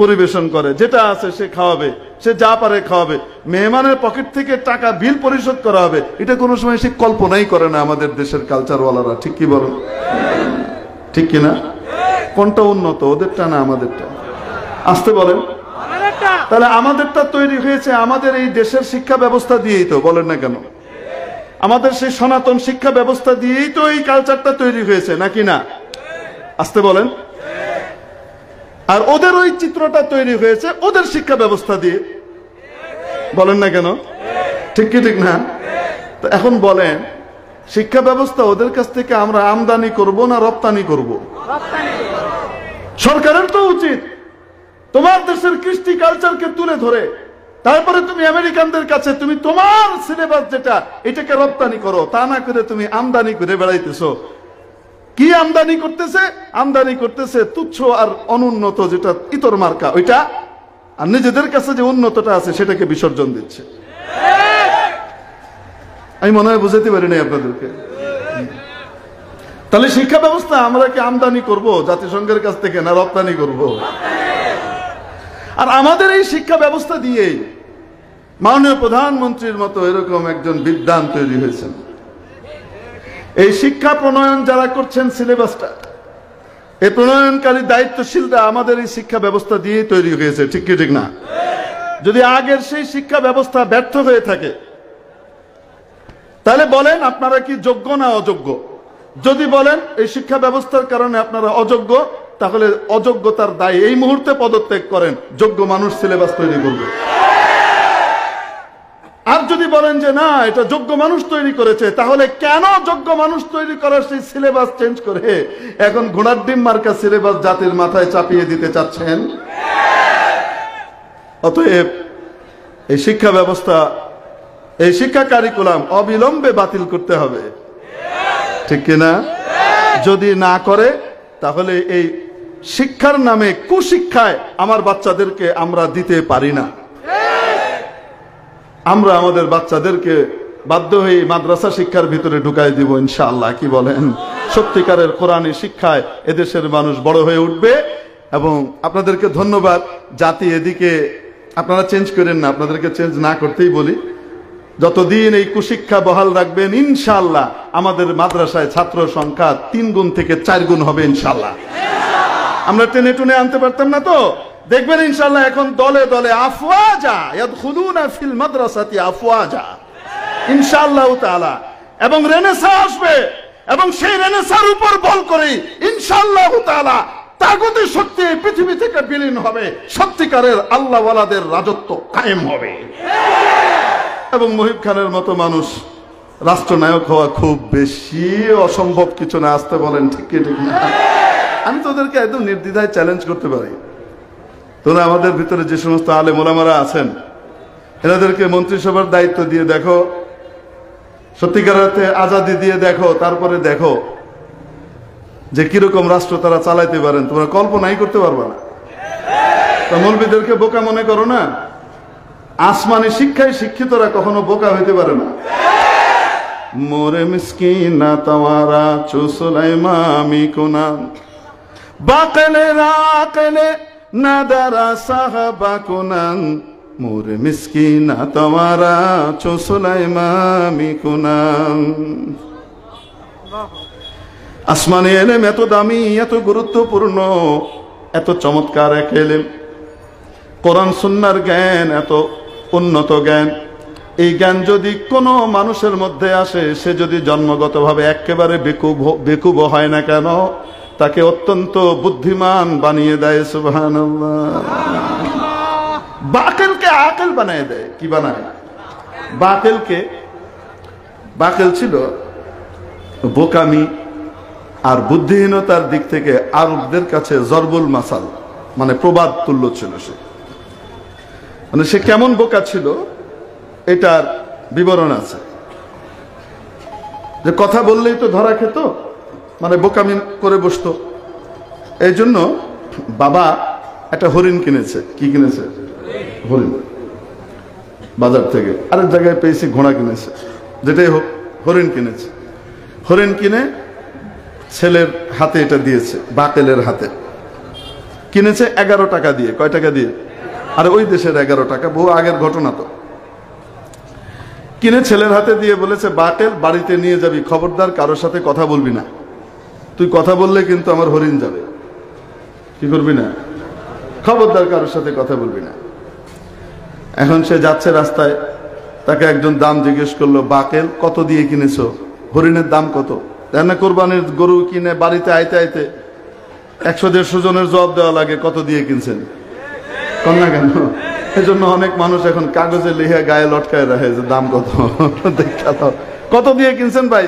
পরিবেশন করে। যেটা আছে সে খাওয়াবে, সে যা পারে খাওয়াবে। মেহমানের পকেট থেকে টাকা বিল পরিশোধ করা হবে, এটা কোনো সময় সে কল্পনাই করে না আমাদের দেশের কালচারওয়ালারা। ঠিক কি বলেন? ঠিক কিনা? কোনটা উন্নত, ওদেরটা না আমাদেরটা? আসতে বলেন। তাহলে আমাদেরটা তৈরি হয়েছে আমাদের এই দেশের শিক্ষা ব্যবস্থা দিয়েই তো, বলেন না কেন? আমাদের সেই সনাতন শিক্ষা ব্যবস্থা দিয়েই তো এই কালচারটা তৈরি হয়েছে, নাকি না? আসতে বলেন। আর ওদের ওই চিত্রটা তৈরি হয়েছে ওদের শিক্ষা ব্যবস্থা দিয়ে, বলেন না কেন? ঠিক কি ঠিক না? তো এখন বলেন, শিক্ষা ব্যবস্থা ওদের কাছ থেকে আমরা আমদানি করব না রপ্তানি করব? সরকারের তো উচিত তোমার দেশের কৃষ্টি কালচারকে তুলে ধরে তারপরে তুমি আমেরিকানদের কাছে তুমি তোমার সিলেবাস যেটা, এটাকে রপ্তানি করো, তা না করে তুমি আমদানি করে বেড়াইতেছো। কি আমদানি করতেছে? আমদানি করতেছে তুচ্ছ আর অনুন্নত যেটা ইতর মার্কা ওইটা, আর নিজেদের কাছে যে উন্নতটা আছে সেটাকে বিসর্জন দিচ্ছে। আমি মনে হয় বুঝাতে পারি নাই আপনাদেরকে। তাহলে শিক্ষা ব্যবস্থা আমরা কি আমদানি করব জাতিসংঘের কাছ থেকে, না রপ্তানি করব? আর আমাদের এই শিক্ষা ব্যবস্থা দিয়েই মাননীয় প্রধানমন্ত্রীর মতো এরকম একজন বিদ্বান তৈরি হয়েছেন। এই শিক্ষা প্রণয়ন যারা করছেন, সিলেবাসটা, এই প্রণয়নকারী দায়িত্বশীলরা আমাদের এই শিক্ষা ব্যবস্থা দিয়েই তৈরি হয়েছে। ঠিক কি ঠিক না? যদি আগের সেই শিক্ষা ব্যবস্থা ব্যর্থ হয়ে থাকে, তাহলে বলেন আপনারা কি যোগ্য না অযোগ্য? যদি বলেন এই শিক্ষা ব্যবস্থার কারণে আপনারা অযোগ্য, তাহলে অযোগ্যতার দায় এই মুহূর্তে পদত্যাগ করেন, যোগ্য মানুষ সিলেবাস তৈরি করবে। আর যদি বলেন যে না, এটা যোগ্য মানুষ তৈরি করেছে, তাহলে কেন যোগ্য মানুষ তৈরি করার সেই সিলেবাস চেঞ্জ করে এখন ঘোড়ার ডিম মার্কা সিলেবাস জাতির মাথায় চাপিয়ে দিতে চাচ্ছেন? অতএব এই শিক্ষা ব্যবস্থা, এই শিক্ষা কারিকুলাম অবিলম্বে বাতিল করতে হবে। ঠিক কিনা? যদি না করে তাহলে এই শিক্ষার নামে কুশিক্ষায় আমার বাচ্চাদেরকে আমরা দিতে পারি না। আমরা আমাদের বাচ্চাদেরকে বাধ্য হয়ে মাদ্রাসা শিক্ষার ভিতরে ঢুকাই দিব ইনশাআল্লাহ। কি বলেন? সত্যিকারের কোরআনী শিক্ষায় এদেশের মানুষ বড় হয়ে উঠবে। এবং আপনাদেরকে ধন্যবাদ। জাতি এদিকে আপনারা চেঞ্জ করেন না, আপনাদেরকে চেঞ্জ না করতেই বলি, যতদিন এই কুশিক্ষা বহাল রাখবেন ইনশাআল্লাহ আমাদের মাদ্রাসায় ছাত্র সংখ্যা 3 গুণ থেকে 4 গুণ হবে ইনশাআল্লাহ। আমরা টেনে টুনে আনতে পারতাম না তো, দেখবেন ইনশাআল্লাহ এখন দলে দলে আফওয়াজা ইয়াদখুলুনা ফিল মাদ্রাসাতি আফওয়াজা ইনশাআল্লাহ তাআলা, এবং রেনেসাঁ আসবে, এবং সেই রেনেসাঁর উপর বল করে ইনশাআল্লাহ তাআলা তাগুতি শক্তি পৃথিবী থেকে বিলীন হবে, সত্যিকারের আল্লাহওয়ালাদের রাজত্ব কায়েম হবে। এবং মুহিব খানের মতো মানুষ রাষ্ট্রনায়ক হওয়া খুব বেশি অসম্ভব কিছু না, আসতে বলেন ঠিক কি ঠিক না? আমি তোদেরকে একদম নির্দ্বিধায় চ্যালেঞ্জ করতে পারি, তোরা আমাদের ভিতরে যে সমস্ত আলেম ওলামারা আছেন এনাদেরকে মন্ত্রিসভার দায়িত্ব দিয়ে দেখো, সত্যিকারাতে আজাদি দিয়ে দেখো, তারপরে দেখো যে কিরকম রাষ্ট্র তারা চালাইতে পারেন, তোমরা কল্পনাই করতে পারবে না। তা মৌলবীদেরকে বোকা মনে করো না, আসমানি শিক্ষায় শিক্ষিতরা কখনো বোকা হইতে পারে না। মোরে মিসকিনা তাওয়ারা চুসলাইমা আমি কোনান বাকেলে রাকেলে নাদারা সাহাবা কোনান, মোরে মিসকিনা তাওয়ারা চুসলাইমা আমি কোনান। আসমানি এলেম এত দামি, এত গুরুত্বপূর্ণ, এত চমৎকার এক এলেম, কোরআন সুন্নাহর জ্ঞান এত উন্নত জ্ঞান। এই জ্ঞান যদি কোনো মানুষের মধ্যে আসে, সে যদি জন্মগতভাবে একেবারে বেকুব হয় না কেন, তাকে অত্যন্ত বুদ্ধিমান বানিয়ে দেয়। সুবহানাল্লাহ। বাকেলকে আকেল বানিয়ে দেয়। কি বানায়? বাকেল ছিল বোকামি আর বুদ্ধিহীনতার দিক থেকে আরবদের কাছে জরবুল মাসাল, মানে প্রবাদ তুল্য ছিল সে। মানে সে কেমন বোকা ছিল এটার বিবরণ আছে, যে কথা বললেই তো ধরা খেত, মানে বোকামি করে বসতো। এই জন্য বাবা একটা হরিণ কিনেছে। কি কিনেছে? হরিণ। বাজার থেকে আরেক জায়গায় পেয়েছি ঘোড়া কিনেছে, যেটাই হোক হরিণ কিনেছে। হরিণ কিনে ছেলের হাতে এটা দিয়েছে, বাকেলের হাতে। কিনেছে 11 টাকা দিয়ে। কয় টাকা দিয়ে? আর ওই দেশের 11 টাকা, বহু আগের ঘটনা তো। কিনে ছেলের হাতে দিয়ে বলেছে, বাকেল বাড়িতে নিয়ে যাবি, খবরদার কারোর সাথে কথা বলবি না, তুই কথা বললে কিন্তু আমার হরিণ যাবে। কি করবি না? খবরদার কারোর সাথে কথা বলবি না। এখন সে যাচ্ছে রাস্তায়, তাকে একজন দাম জিজ্ঞেস করলো, বাকেল কত দিয়ে কিনেছো? হরিণের দাম কত? না কোরবানির গরু কিনে বাড়িতে আইতে আইতে 100-150 জনের জবাব দেওয়া লাগে, কত দিয়ে কিনছেন? কন্যা কেন? এজন্য অনেক মানুষ এখন কাগজে লিখে গায়ে লটকায় রাখে যে দাম কত, দেখা দাও কত দিয়ে কিনছেন ভাই।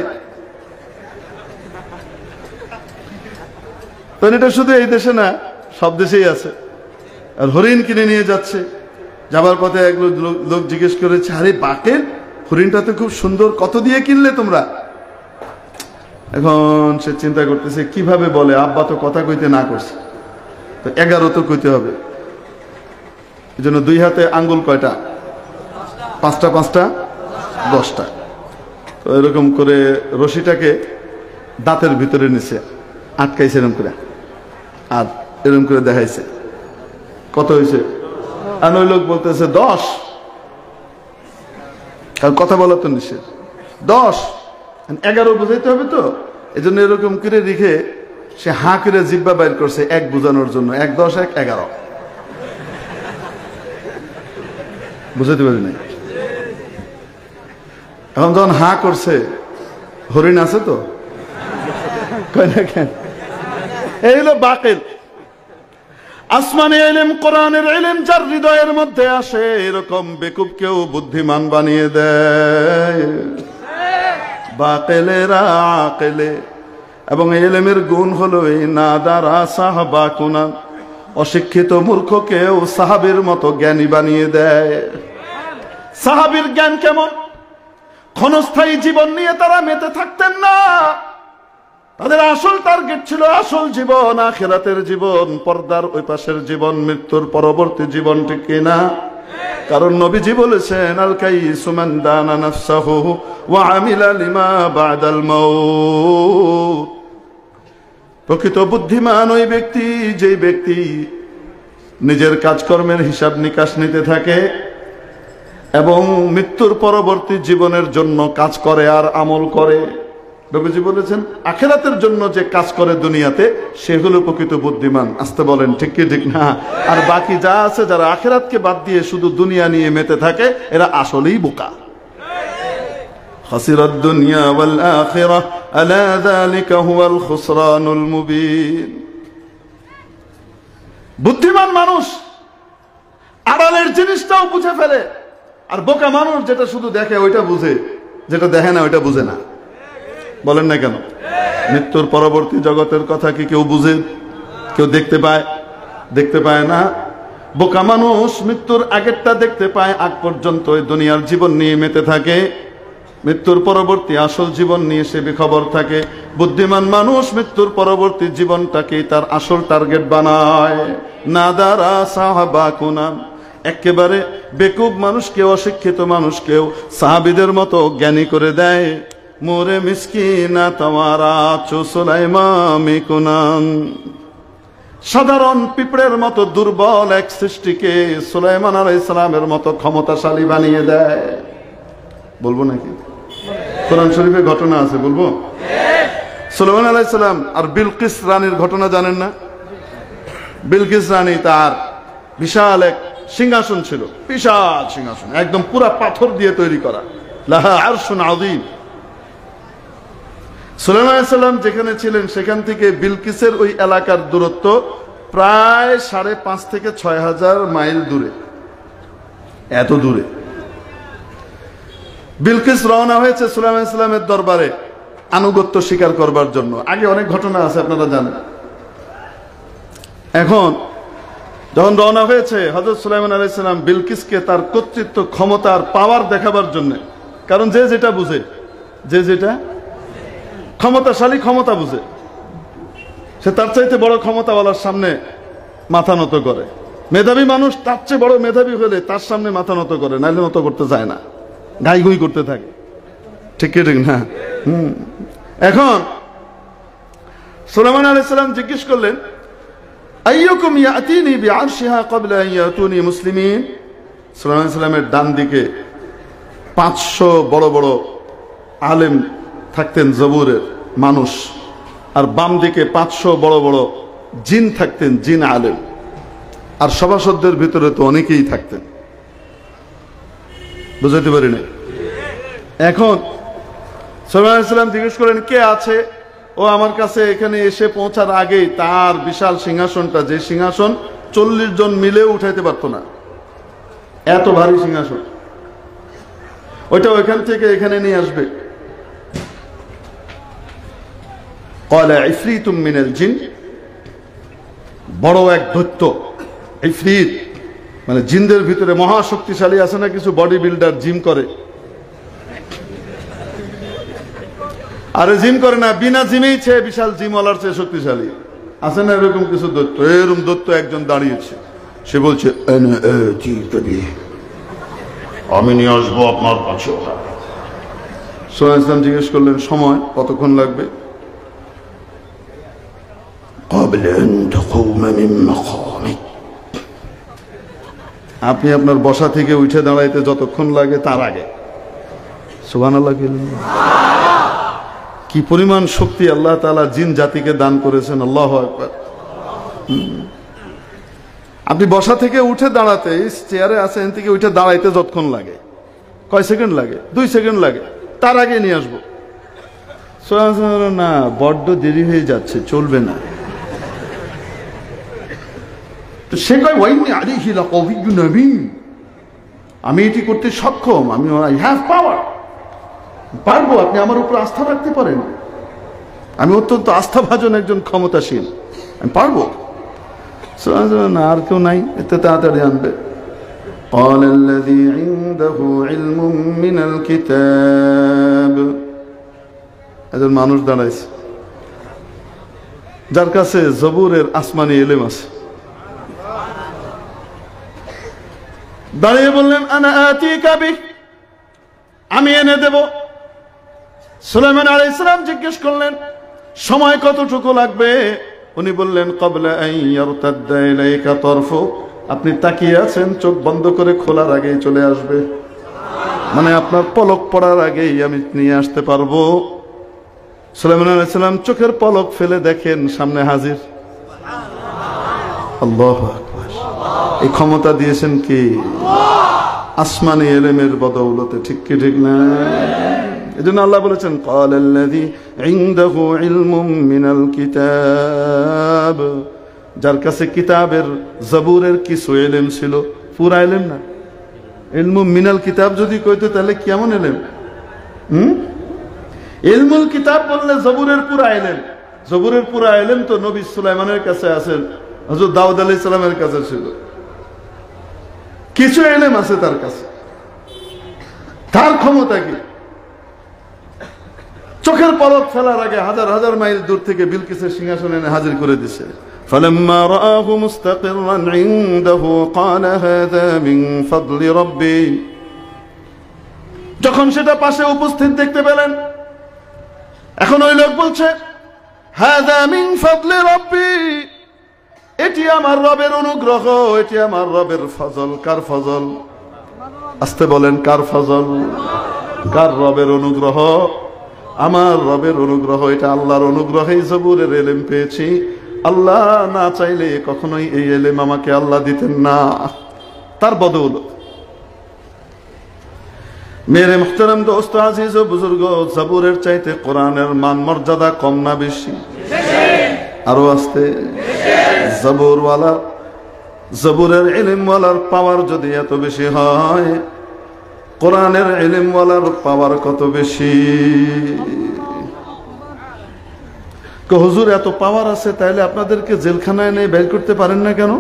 তো এটা শুধু এই দেশে না, সব দেশেই আছে। আর হরিণ কিনে নিয়ে যাচ্ছে, যাবার পথে এক লোক জিজ্ঞেস করেছে, আরে বাকেল হরিণটা তো খুব সুন্দর, কত দিয়ে কিনলে তোমরা? এখন সে চিন্তা করতেছে কিভাবে বলে, আব্বা তো কথা কইতে না করছে, তো 11 তো কইতে হবে। এই জন্য 2 হাতে আঙ্গুল কয়টা? 5টা 5টা 10টা। তো এরকম করে রশিটাকে দাঁতের ভিতরে নিছে, আটকাইছে এরকম করে, আর এরকম করে দেখাইছে কত হয়েছে। আর ওই লোক বলতেছে 10। কারণ কথা বলা তো নিষেধ। 10 11 বুঝাইতে হবে তো, এই জন্য এরকম করে রেখে সে হাঁ করে জিব্বা বাইর করছে 1 বোঝানোর জন্য। 1 10 1 11 বুঝাইতে পারি নাই। এখন যখন হাঁ করছে, হরিণ আছে তো, কয় না কেন? এই হলো বাকেল। আসমানি ইলম, কোরআনের ইলম যার হৃদয়ের মধ্যে আসে, এরকম বেকুবকেও বুদ্ধিমান বানিয়ে দেয়। বাকেলেরা আকেলে। এবং এই ইলমের গুণ হলো এই নাদারা সাহাবা কুনান, অশিক্ষিত মূর্খকেও সাহাবীর মতো জ্ঞানী বানিয়ে দেয়। সাহাবীর জ্ঞান কেমন? ক্ষণস্থায়ী জীবন নিয়ে তারা মেতে থাকতেন না। তাদের আসল টার্গেট ছিল আসল জীবন, আখিরাতের জীবন, পর্দার ওই পাশের জীবন, মৃত্যুর পরবর্তী জীবন, ঠিক কিনা? কারণ নবীজি বলেছেন, আল কাইসু মান দানা নাফসাহু ওয়া আমিলা লিমা বাদাল মাউত। প্রকৃত বুদ্ধিমান ওই ব্যক্তি, যে ব্যক্তি নিজের কাজকর্মের হিসাব নিকাশ নিতে থাকে এবং মৃত্যুর পরবর্তী জীবনের জন্য কাজ করে আর আমল করে। নবীজি বলেছেন আখিরাতের জন্য যে কাজ করে দুনিয়াতে, সে হলো প্রকৃত বুদ্ধিমান। আসতে বলেন ঠিক কি ঠিক না? আর বাকি যা আছে, যারা আখিরাতকে বাদ দিয়ে শুধু দুনিয়া নিয়ে মেতে থাকে, এরা আসলেই বোকা। খাসিরাদ দুনিয়া ওয়াল আখিরাহ আলা যালিকা হুয়াল খুসরানুল মুবিন। বুদ্ধিমান মানুষ আড়ালের জিনিসটাও বুঝে ফেলে, আর বোকা মানুষ যেটা শুধু দেখে ওইটা বুঝে, যেটা দেখে না ওইটা বুঝে না। বলেন না কেন? মৃত্যুর পরবর্তী জগতের কথা কি কেউ বুঝে? কেউ দেখতে পায়? দেখতে পায় না। বোকা মানুষ মৃত্যুর আগেরটা দেখতে পায়, আগ পর্যন্ত ওই দুনিয়ার জীবন নিয়ে মেতে থাকে, মৃত্যুর পরবর্তী আসল জীবন নিয়ে সে বেখবর থাকে। বুদ্ধিমান মানুষ মৃত্যুর পরবর্তী জীবনটাকে তার আসল টার্গেট বানায়। নাদারা সাহাবাকুনা, একেবারে বেকুব মানুষকেও, অশিক্ষিত মানুষকেও সাহাবীদের মতো জ্ঞানী করে দেয়। মোরে মিসকিনা তাওয়ারা চুসুলাইমামিকুনান, সাধারণ পিঁপড়ের মতো দুর্বল এক সৃষ্টিকে সুলাইমান আলাইহিস সালামের মতো ক্ষমতাশালী বানিয়ে দেয়। বলবো নাকি? কোরআন শরীফে ঘটনা আছে, বলবো? সুলাইমান আলাইহিস সালাম আর বিলকিস রানীর ঘটনা জানেন না? বিলকিস রানী, তার বিশাল এক সিংহাসন ছিল, বিশাল সিংহাসন, একদম পুরা পাথর দিয়ে তৈরি করা। লাহা আরশুন আযীম। সুলাইমান আলাইহিস সালাম যেখানে ছিলেন সেখান থেকে বিলকিসের ওই এলাকার দূরত্ব প্রায় 5.5 থেকে 6,000 মাইল দূরে। এত দূরে বিলকিস রওনা হয়েছে সুলাইমান আলাইহিস সালামের দরবারে আনুগত্য স্বীকার করবার জন্য। আগে অনেক ঘটনা আছে, আপনারা জানেন। এখন যখন রওনা হয়েছে, হযরত সুলাইমান আলাইহিস সালাম বিলকিসকে তার কর্তৃত্ব, ক্ষমতার পাওয়ার দেখাবার জন্য, কারণ যে যেটা বুঝে, যে যেটা ক্ষমতাশালী ক্ষমতা বুঝে, সে তার চাইতে বড় ক্ষমতাওয়ালার সামনে মাথা নত করে। মেধাবী মানুষ তার চেয়ে বড় মেধাবী হলে তার সামনে মাথা নত করে, নাইলে নত করতে চায় না, গাইগুই করতে থাকে। ঠিক কি ঠিক না? এখন সুলাইমান আলাইহিস সালাম জিজ্ঞেস করলেন, আইয়ুকুম ইয়াতিনি বিআরশিহা ক্বাবলা আন ইয়াতুনি মুসলিমিন। সুলাইমান আলাইহিস সালামের ডান দিকে 500 বড় বড় আলেম থাকতেন, জবুরের মানুষ, আর বাম দিকে 500 বড় বড় জিন থাকতেন, জিন আলেম, আর সভাসদদের ভিতরে তো অনেকেই থাকতেন। বুঝাতে পারি না? এখন সুলাইমান আলাইহিস সালাম জিজ্ঞেস করেন, কে আছে? ও আমার কাছে এখানে এসে পৌঁছার আগেই তার বিশাল সিংহাসনটা, যে সিংহাসন 40 জন মিলেও উঠাইতে পারতো না, এত ভারী সিংহাসন, ওইটা ওইখান থেকে এখানে নিয়ে আসবে। ক্বালা ইফরিতুম মিনাল জিন, বড় এক দৈত্য, ইফরিত মানে জিনদের ভিতরে মহাশক্তিশালী আছে না কিছু বডি বিল্ডার, জিম করে। আরে জিম করে না, বিনা জিমেই বিশাল জিমওয়ালার চেয়ে শক্তিশালী আছে না এরকম কিছু দৈত্য। এরকম দৈত্য একজন দাঁড়িয়েছে, সে বলছে আমি নিয়ে আসবো আপনার কাছে। সুলাইমান আলাইহিস সালাম জিজ্ঞেস করলেন, সময় কতক্ষণ লাগবে? আপনি আপনার বসা থেকে উঠে দাঁড়াইতে যতক্ষণ লাগে তার আগে। সুবহানাল্লাহ। কি পরিমাণ শক্তি আল্লাহ তাআলা জিন জাতিকে দান করেছেন, আল্লাহু আকবার। আপনি বসা থেকে উঠে দাঁড়াতে, চেয়ারে আছেন থেকে উঠে দাঁড়াইতে যতক্ষণ লাগে, কয় সেকেন্ড লাগে? 2 সেকেন্ড লাগে, তার আগে নিয়ে আসবো। না, বড্ড দেরি হয়ে যাচ্ছে, চলবে না। তো সে কয় ওয়াইনি আলাইহি লাকাওয়িয়্যুন আমিন, আমি এটি করতে সক্ষম, আমি আই হ্যাভ পাওয়ার, পারবো, আপনি আমার উপর আস্থা রাখতে পারেন, আমি অত্যন্ত আস্থাভাজন একজন ক্ষমতাশীল, আমি পারবো। না, আর কেউ নাই, এতে তাড়াতাড়ি আনবে। قال الذي عنده علم من الكتاب, একজন মানুষ দাঁড়াইছে যার কাছে জবুরের আসমানি ইলম আছে। দাঁড়িয়ে বললেন, আনা আতিকা বিহ, আমি এনে দেব। সুলাইমান আলাইহিস সালাম জিজ্ঞেস করলেন, সময় কতটুকু লাগবে? উনি বললেন ক্বাবলা আন ইয়ারতাদ্দা ইলাইকা তারফুক, আপনি তাকিয়ে আছেন, চোখ বন্ধ করে খোলার আগেই চলে আসবে, মানে আপনার পলক পড়ার আগেই আমি নিয়ে আসতে পারবো। সুলাইমান আলাইহিস সালাম চোখের পলক ফেলে দেখেন সামনে হাজির। আল্লাহু আকবার। এই ক্ষমতা দিয়েছেন কি? আসমানি ইলমের বদৌলতে, ঠিক কি ঠিক না? এজন্য আল্লাহ বলেছেন ক্বালাল্লাযী ইনদাহু ইলমুম মিনাল কিতাব, যার কাছে কিতাবের জবুরের কিছু ইলম ছিল, পুরা ইলম না। ইলমুম মিনাল কিতাব যদি কইতো তাহলে কেমন ইলম? ইলমুল কিতাব বললে জবুরের পুরা ইলম। জবুরের পুরা ইলম তো নবী সুলাইমানের কাছে আছে, হযরত দাউদ আলাইহিস সালামের কাছে ছিল। কিছু ইলম আছে তার কাছে। তার ক্ষমতা কি? চোখের পলক ফেলার আগে হাজার হাজার মাইল দূর থেকে বিলকিসের সিংহাসনে এনে হাজির করে দিছে। فلما رآه مستقرا عنده قال هذا من فضل ربي, যখন সেটা পাশে উপস্থিত দেখতে পেলেন, এখন ওই লোক বলছে هذا من فضل ربي, এটি আমার রবের অনুগ্রহ, এটি আমার রবের ফজল। কার ফজল? আস্তে বলেন, কার ফজল? কার? রবের অনুগ্রহ। আমার রবের অনুগ্রহ, এটা আল্লাহর অনুগ্রহেই জবুরের ইলম পেয়েছি। আল্লাহ না চাইলে কখনোই এই ইলম আমাকে আল্লাহ দিতেন না, তার বদৌলত। মেরে মুহতারাম দোস্ত, আজিজ ও বুজুর্গ, জবুরের চাইতে কোরআনের মান মর্যাদা কম না বেশি? আরো আসতে। জবুরওয়ালা, জবুরের ইলমওয়ালার পাওয়ার যদি এত বেশি হয়, কোরআনের ইলমওয়ালার পাওয়ার কত বেশি? হুজুর এত পাওয়ার আছে, তাইলে আপনাদেরকে জেলখানায় নিয়ে বের করতে পারেন না কেন?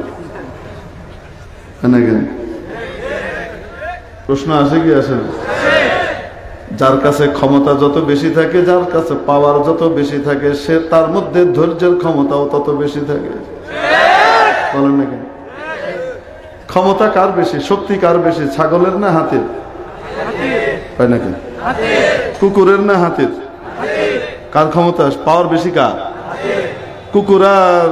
প্রশ্ন আসে কি আসে? যার কাছে ক্ষমতা যত বেশি থাকে, যার কাছে পাওয়ার যত বেশি থাকে, সে তার মধ্যে ধৈর্যের ক্ষমতাও তত বেশি থাকে। বলেন না কেন? ক্ষমতা কার বেশি, শক্তি কার বেশি, ছাগলের না হাতির? তাই নাকি? কুকুরের না হাতির? কার ক্ষমতা, পাওয়ার বেশি কার? কুকুর আর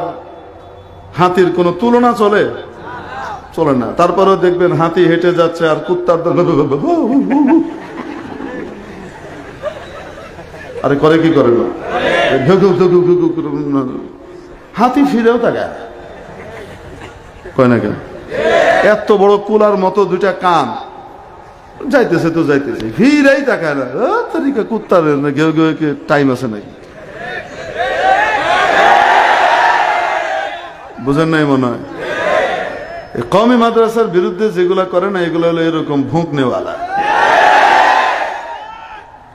হাতির কোনো তুলনা চলে? চলে না। তারপরেও দেখবেন হাতি হেঁটে যাচ্ছে আর কুত্তার আরে করে কি করে না, হাতি ফিরেও তাকায়, কয় না কেন? এত বড় কুলার মতো দুইটা কান, যাইতেছে তো যাইতেছে, ফিরেই তাকায় না। তরিকা কুত্তার ঘেউ ঘেউ টাইম আছে নাকি? বুঝেন নাই মনে হয়? কওমি মাদ্রাসার বিরুদ্ধে যেগুলা করে না, এগুলো হলো এরকম ভুঁক নেওয়ালা।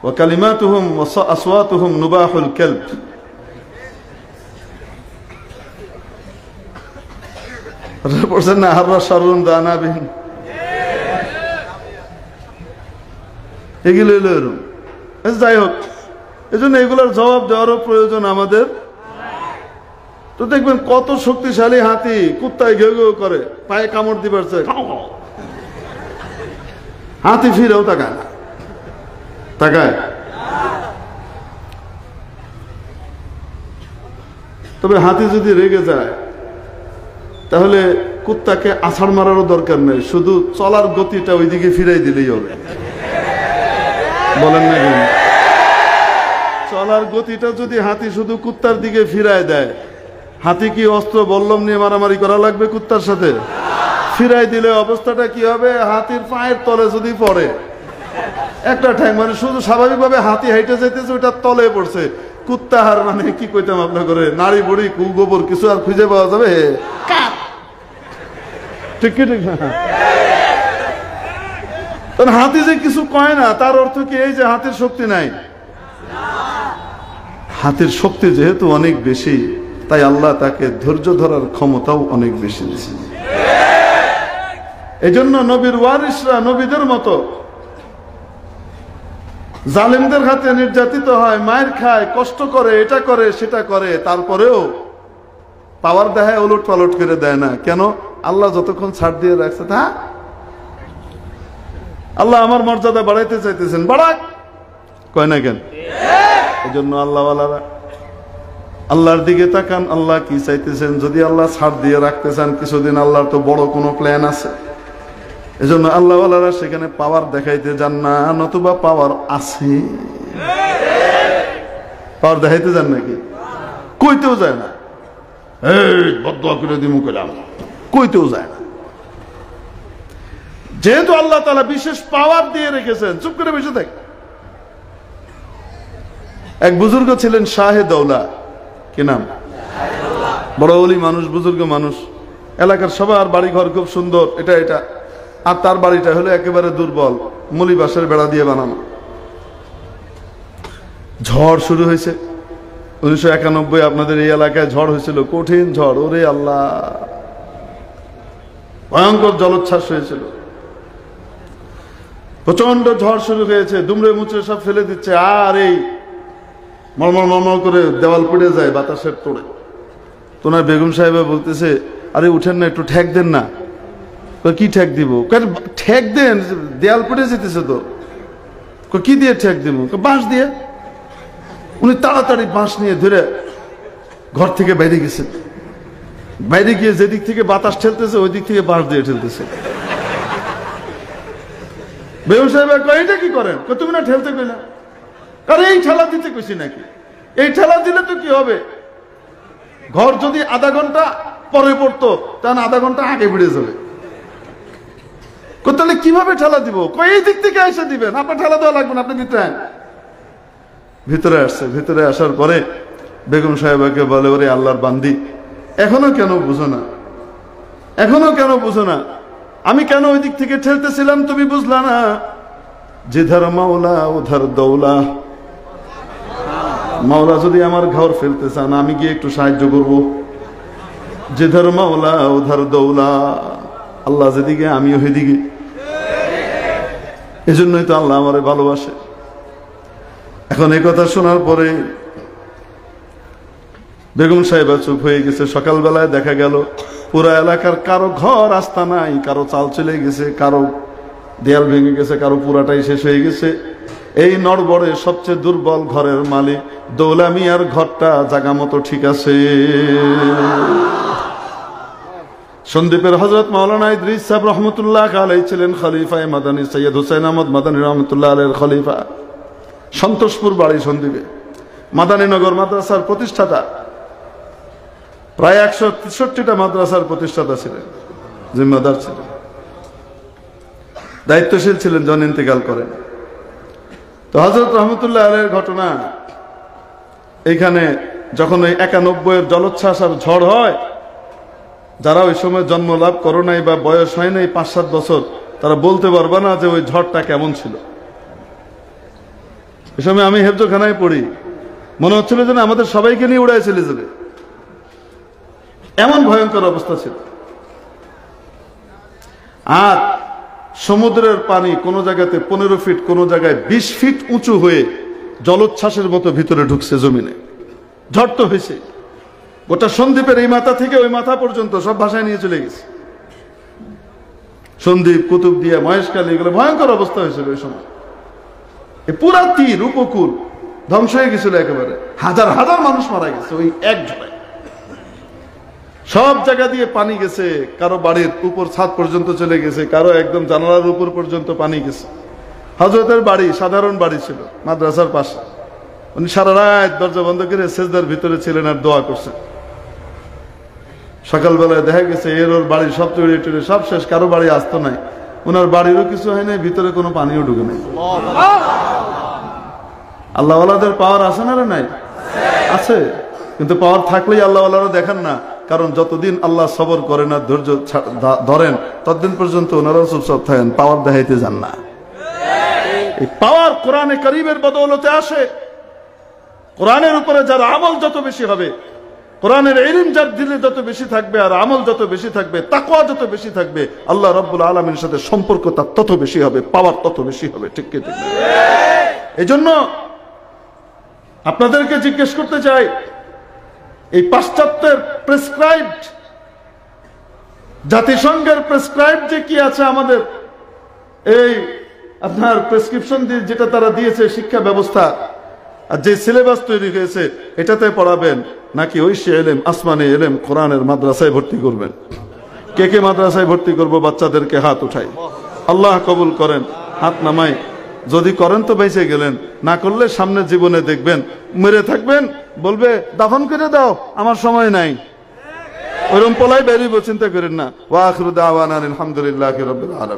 ওয়া কালিমাতুহুম ওয়া আসওয়াতুহুম নুবাহুল কালব। পড়ছেন না, হাররা শারুন দানাবিন, এগুলো হলো এরকম। যাই হোক, এজন্য এগুলোর জবাব দেওয়ারও প্রয়োজন আমাদের। তো দেখবেন কত শক্তিশালী হাতি, কুত্তায় ঘেউ ঘেউ করে, পায়ে কামড় দিবার চায়, হাতি ফিরেও তাকায় না। তাকায়? তবে হাতি যদি রেগে যায়, তাহলে কুত্তাকে আছাড় মারারও দরকার নেই, শুধু চলার গতিটা ওইদিকে ফিরাই দিলেই হবে। বলেন না কেন? চলার গতিটা যদি হাতি শুধু কুত্তার দিকে ফিরায় দেয়, হাতি কি অস্ত্র বল্লম নিয়ে মারামারি করা লাগবে কুত্তার সাথে? ফিরাই দিলে অবস্থাটা কি হবে? হাতির পায়ের তলে যদি পড়ে একটা ঠ্যাং, মানে শুধু স্বাভাবিকভাবে হাতি হাইটে যাইতেছে, ওইটার তলে পড়ছে, কুত্তা হার মানে কি কইতাম আপনার করে, নারী বুড়ি কু গোবর কিছু আর খুঁজে পাওয়া যাবে? ঠিক কি ঠিক না? হাতি যে কিছু কয় না, তার অর্থ কি এই যে হাতির শক্তি নাই? হাতির শক্তি যেহেতু অনেক বেশি, তাই আল্লাহ তাকে ধৈর্য ধরার ক্ষমতাও অনেক বেশি দিয়েছেন। এই জন্য নবীর ওয়ারিসরা নবীদের মতো জালেমদের হাতে নির্যাতিত হয়, মায়ের খায়, কষ্ট করে, এটা করে সেটা করে, তারপরেও পাওয়ার দেখায় উলট পালট করে দেয় না। কেন? আল্লাহ যতক্ষণ ছাড় দিয়ে রাখছে, তা আল্লাহ আমার মর্যাদা বাড়াইতে চাইতেছেন, বাড়াক, কয় না কেন? এই জন্য আল্লাহওয়ালারা আল্লাহর দিকে তাকান, আল্লাহ কি চাইতেছেন। যদি আল্লাহ ছাড় দিয়ে রাখতে চান কিছুদিন, আল্লাহর তো বড় কোনো প্ল্যান আছে। এজন্য আল্লাহওয়ালারা সেখানে পাওয়ার দেখাইতে যান না, নতুবা পাওয়ার আছে। পাওয়ার দেখাইতে যান নাকি? কইতেও যায় না, এই বদদোয়া করে দিমু কইলাম, কইতেও যায় না। যেহেতু আল্লাহ তাআলা বিশেষ পাওয়ার দিয়ে রেখেছেন, চুপ করে বসে থাক। এক বুজুর্গ ছিলেন শাহে দৌলা, কি নাম? বড় ওলি মানুষ, বুজুর্গ মানুষ, এলাকার সবার বাড়ি ঘর খুব সুন্দর, এটা এটা। আর তার বাড়িটা হলো একেবারে দুর্বল, মুলি বাঁশের বেড়া দিয়ে বানানো। ঝড় শুরু হয়েছে 1991, আপনাদের এই এলাকায় ঝড় হয়েছিল, কঠিন ঝড়। ওরে আল্লাহ, ভয়ঙ্কর জলোচ্ছ্বাস হয়েছিল, প্রচন্ড ঝড় শুরু হয়েছে, দুমড়ে মুচড়ে সব ফেলে দিচ্ছে। আর এই মরমর মরমর করে দেওয়াল পড়ে যায় বাতাসের তোড়ে। তোমার বেগম সাহেব বলতেছে, আরে উঠেন না, একটু ঠেক দেন না। কি ঠেক দিব? ঠেক দেন, দেয়াল পড়ে যেতেছে তো। কি দিয়ে ঠেক দিব? বাঁশ দিয়ে। উনি তাড়াতাড়ি বাঁশ নিয়ে ধরে ঘর থেকে বাইরে গেছেন। বাইরে গিয়ে যেদিক থেকে বাতাস ঠেলতেছে ওই দিক থেকে বাঁশ দিয়ে ঠেলতেছে। বেগম সাহেব এটা কি করেন? তুমি না ঠেলতে কইলা। কারণ এই ঠেলা দিতে কইছি নাকি? এই ঠেলা দিলে তো কি হবে? ঘর যদি আধা ঘন্টা পরে পড়তো, তাহলে আধা ঘন্টা আগে বেড়ে যাবে। তাহলে কিভাবে ঠেলা দিব? এই দিক থেকে এসে দিবেন, আপনার ঠেলা দেওয়া লাগবে না, আপনি ভিতরে আন। ভিতরে আসছে, ভিতরে আসার পরে বেগম সাহেবাকে বলে, ওরে আল্লাহর বান্দি, এখনো কেন বুঝো না? এখনো কেন বুঝো না? আমি কেন ওই দিক থেকে ঠেলতেছিলাম, তুমি বুঝলা না? জিধার মাওলা উধার দৌলা। মাওলা যদি আমার ঘর ফেলতে চান, আমি গিয়ে একটু সাহায্য করব। জিধার মাওলা উধার দৌলা, আল্লাহ যেদিকে আমি ওইদিকে। এজন্যই তো আল্লাহ আমারে ভালোবাসে। এখন এই কথা শোনার পরে বেগম সাহেবা চুপ হয়ে গেছে। সকালবেলায় দেখা গেল পুরা এলাকার কারো ঘর আস্থা নাই, কারো চাল চলে গেছে, কারো দেয়াল ভেঙে গেছে, কারো পুরাটাই শেষ হয়ে গেছে। এই নড়বড়ে সবচেয়ে দুর্বল ঘরের মালিক দৌলা মিয়ার ঘরটা জায়গা মতো ঠিক আছে। সন্দ্বীপের হযরত মাওলানা ইদ্রিস সাহেব রহমতুল্লাহ আলাইহি ছিলেন খলিফায়ে মাদানী, সৈয়দ হুসাইন আহমদ মাদানী রহমতুল্লাহ আলাইহির খলিফা। সন্তোষপুর বাড়ি সন্দ্বীপে, মাদানীনগর মাদ্রাসার প্রতিষ্ঠাতা, প্রায় 163টা মাদ্রাসার প্রতিষ্ঠাতা ছিলেন, জিম্মাদার ছিলেন, দায়িত্বশীল ছিলেন, জন ইন্তেকাল করেন। তো হযরত রহমতুল্লাহ আলাইহির ঘটনা, এইখানে যখন ওই 91-এর জলোচ্ছ্বাস আর ঝড় হয়, যারা ওই সময় জন্ম লাভ করো নাই বা বয়স হয় নাই 5-7 বছর, তারা বলতে পারবে না যে ওই ঝড়টা কেমন ছিল। ওই সময় আমি হেফজখানায় পড়ি, মনে হচ্ছিল যেন আমাদের সবাইকে নিয়ে উড়ায় চলে যাবে, এমন ভয়ঙ্কর অবস্থা ছিল। আর সমুদ্রের পানি কোন জায়গাতে 15 ফিট, কোন জায়গায় 20 ফিট উঁচু হয়ে জলোচ্ছ্বাসের মতো ভিতরে ঢুকছে জমিনে। ঝড় তো হয়েছে, গোটা সন্দ্বীপের এই মাথা থেকে ওই মাথা পর্যন্ত সব ভাষায় নিয়ে চলে গেছে। সন্দ্বীপ, কুতুবদিয়া, মহেশখালী, এগুলো ভয়ঙ্কর অবস্থা হয়েছিল ওই সময়। পুরা তীর উপকূল ধ্বংস হয়ে গেছিল একেবারে, হাজার হাজার মানুষ মারা গেছে ওই এক ঝড়ে। সব জায়গা দিয়ে পানি গেছে, কারো বাড়ির উপর ছাদ পর্যন্ত চলে গেছে, কারো একদম জানালার উপর পর্যন্ত পানি গেছে। হযরতের বাড়ি সাধারণ বাড়ি ছিল, মাদ্রাসার পাশে। উনি সারা রাত দরজা বন্ধ করে সেজদার ভিতরে ছিলেন আর দোয়া করছেন। সকালবেলায় দেখা গেছে এর ওর বাড়ি সব তৈরি টুড়ে সব শেষ, কারো বাড়ি আসত নাই, ওনার বাড়িরও কিছু হয় নাই, ভিতরে কোনো পানিও ঢুকে নাই। আল্লাহওয়ালাদের পাওয়ার আছে না রে? নাই, আছে। কিন্তু পাওয়ার থাকলেই আল্লাহওয়ালারা দেখেন না, কারণ যতদিন আল্লাহ সবর করেন আর ধৈর্য ধরেন, ততদিন পর্যন্ত ওনারাও চুপচাপ থাকেন, পাওয়ার দেখাইতে যান না। এই পাওয়ার কোরআনে কারীমের বদৌলতে আসে। কোরআনের উপরে যার আমল যত বেশি হবে, কোরআনের ইলম যার দিলে যত বেশি থাকবে, আর আমল যত বেশি থাকবে, তাকওয়া যত বেশি থাকবে, আল্লাহ রাব্বুল আলামিনের সাথে সম্পর্ক তার তত বেশি হবে, পাওয়ার তত বেশি হবে। ঠিক কি ঠিক? এই জন্য আপনাদেরকে জিজ্ঞেস করতে চাই, এই পাশ্চাত্যের প্রেসক্রাইবড, জাতিসংঘের প্রেসক্রাইবড যে কি আছে আমাদের এই আপনার প্রেসক্রিপশন দিয়ে যেটা তারা দিয়েছে শিক্ষা ব্যবস্থা, আর যে সিলেবাস তৈরি হয়েছে এটাতে পড়াবেন, নাকি ঐশী এলেম, আসমানি এলেম, কোরআনের মাদ্রাসায় ভর্তি করবেন? কে কে মাদ্রাসায় ভর্তি করবো বাচ্চাদেরকে হাত উঠাই। আল্লাহ কবুল করেন, হাত নামাই। যদি করেন তো বেঁচে গেলেন, না করলে সামনে জীবনে দেখবেন মেরে থাকবেন, বলবে দাফন করে দাও, আমার সময় নাই। ওইরকম পোলাই বেরিয়ে চিন্তা করেন না। ওয়া আখিরু দাওয়ানা আলহামদুলিল্লাহি রাব্বিল আলামিন।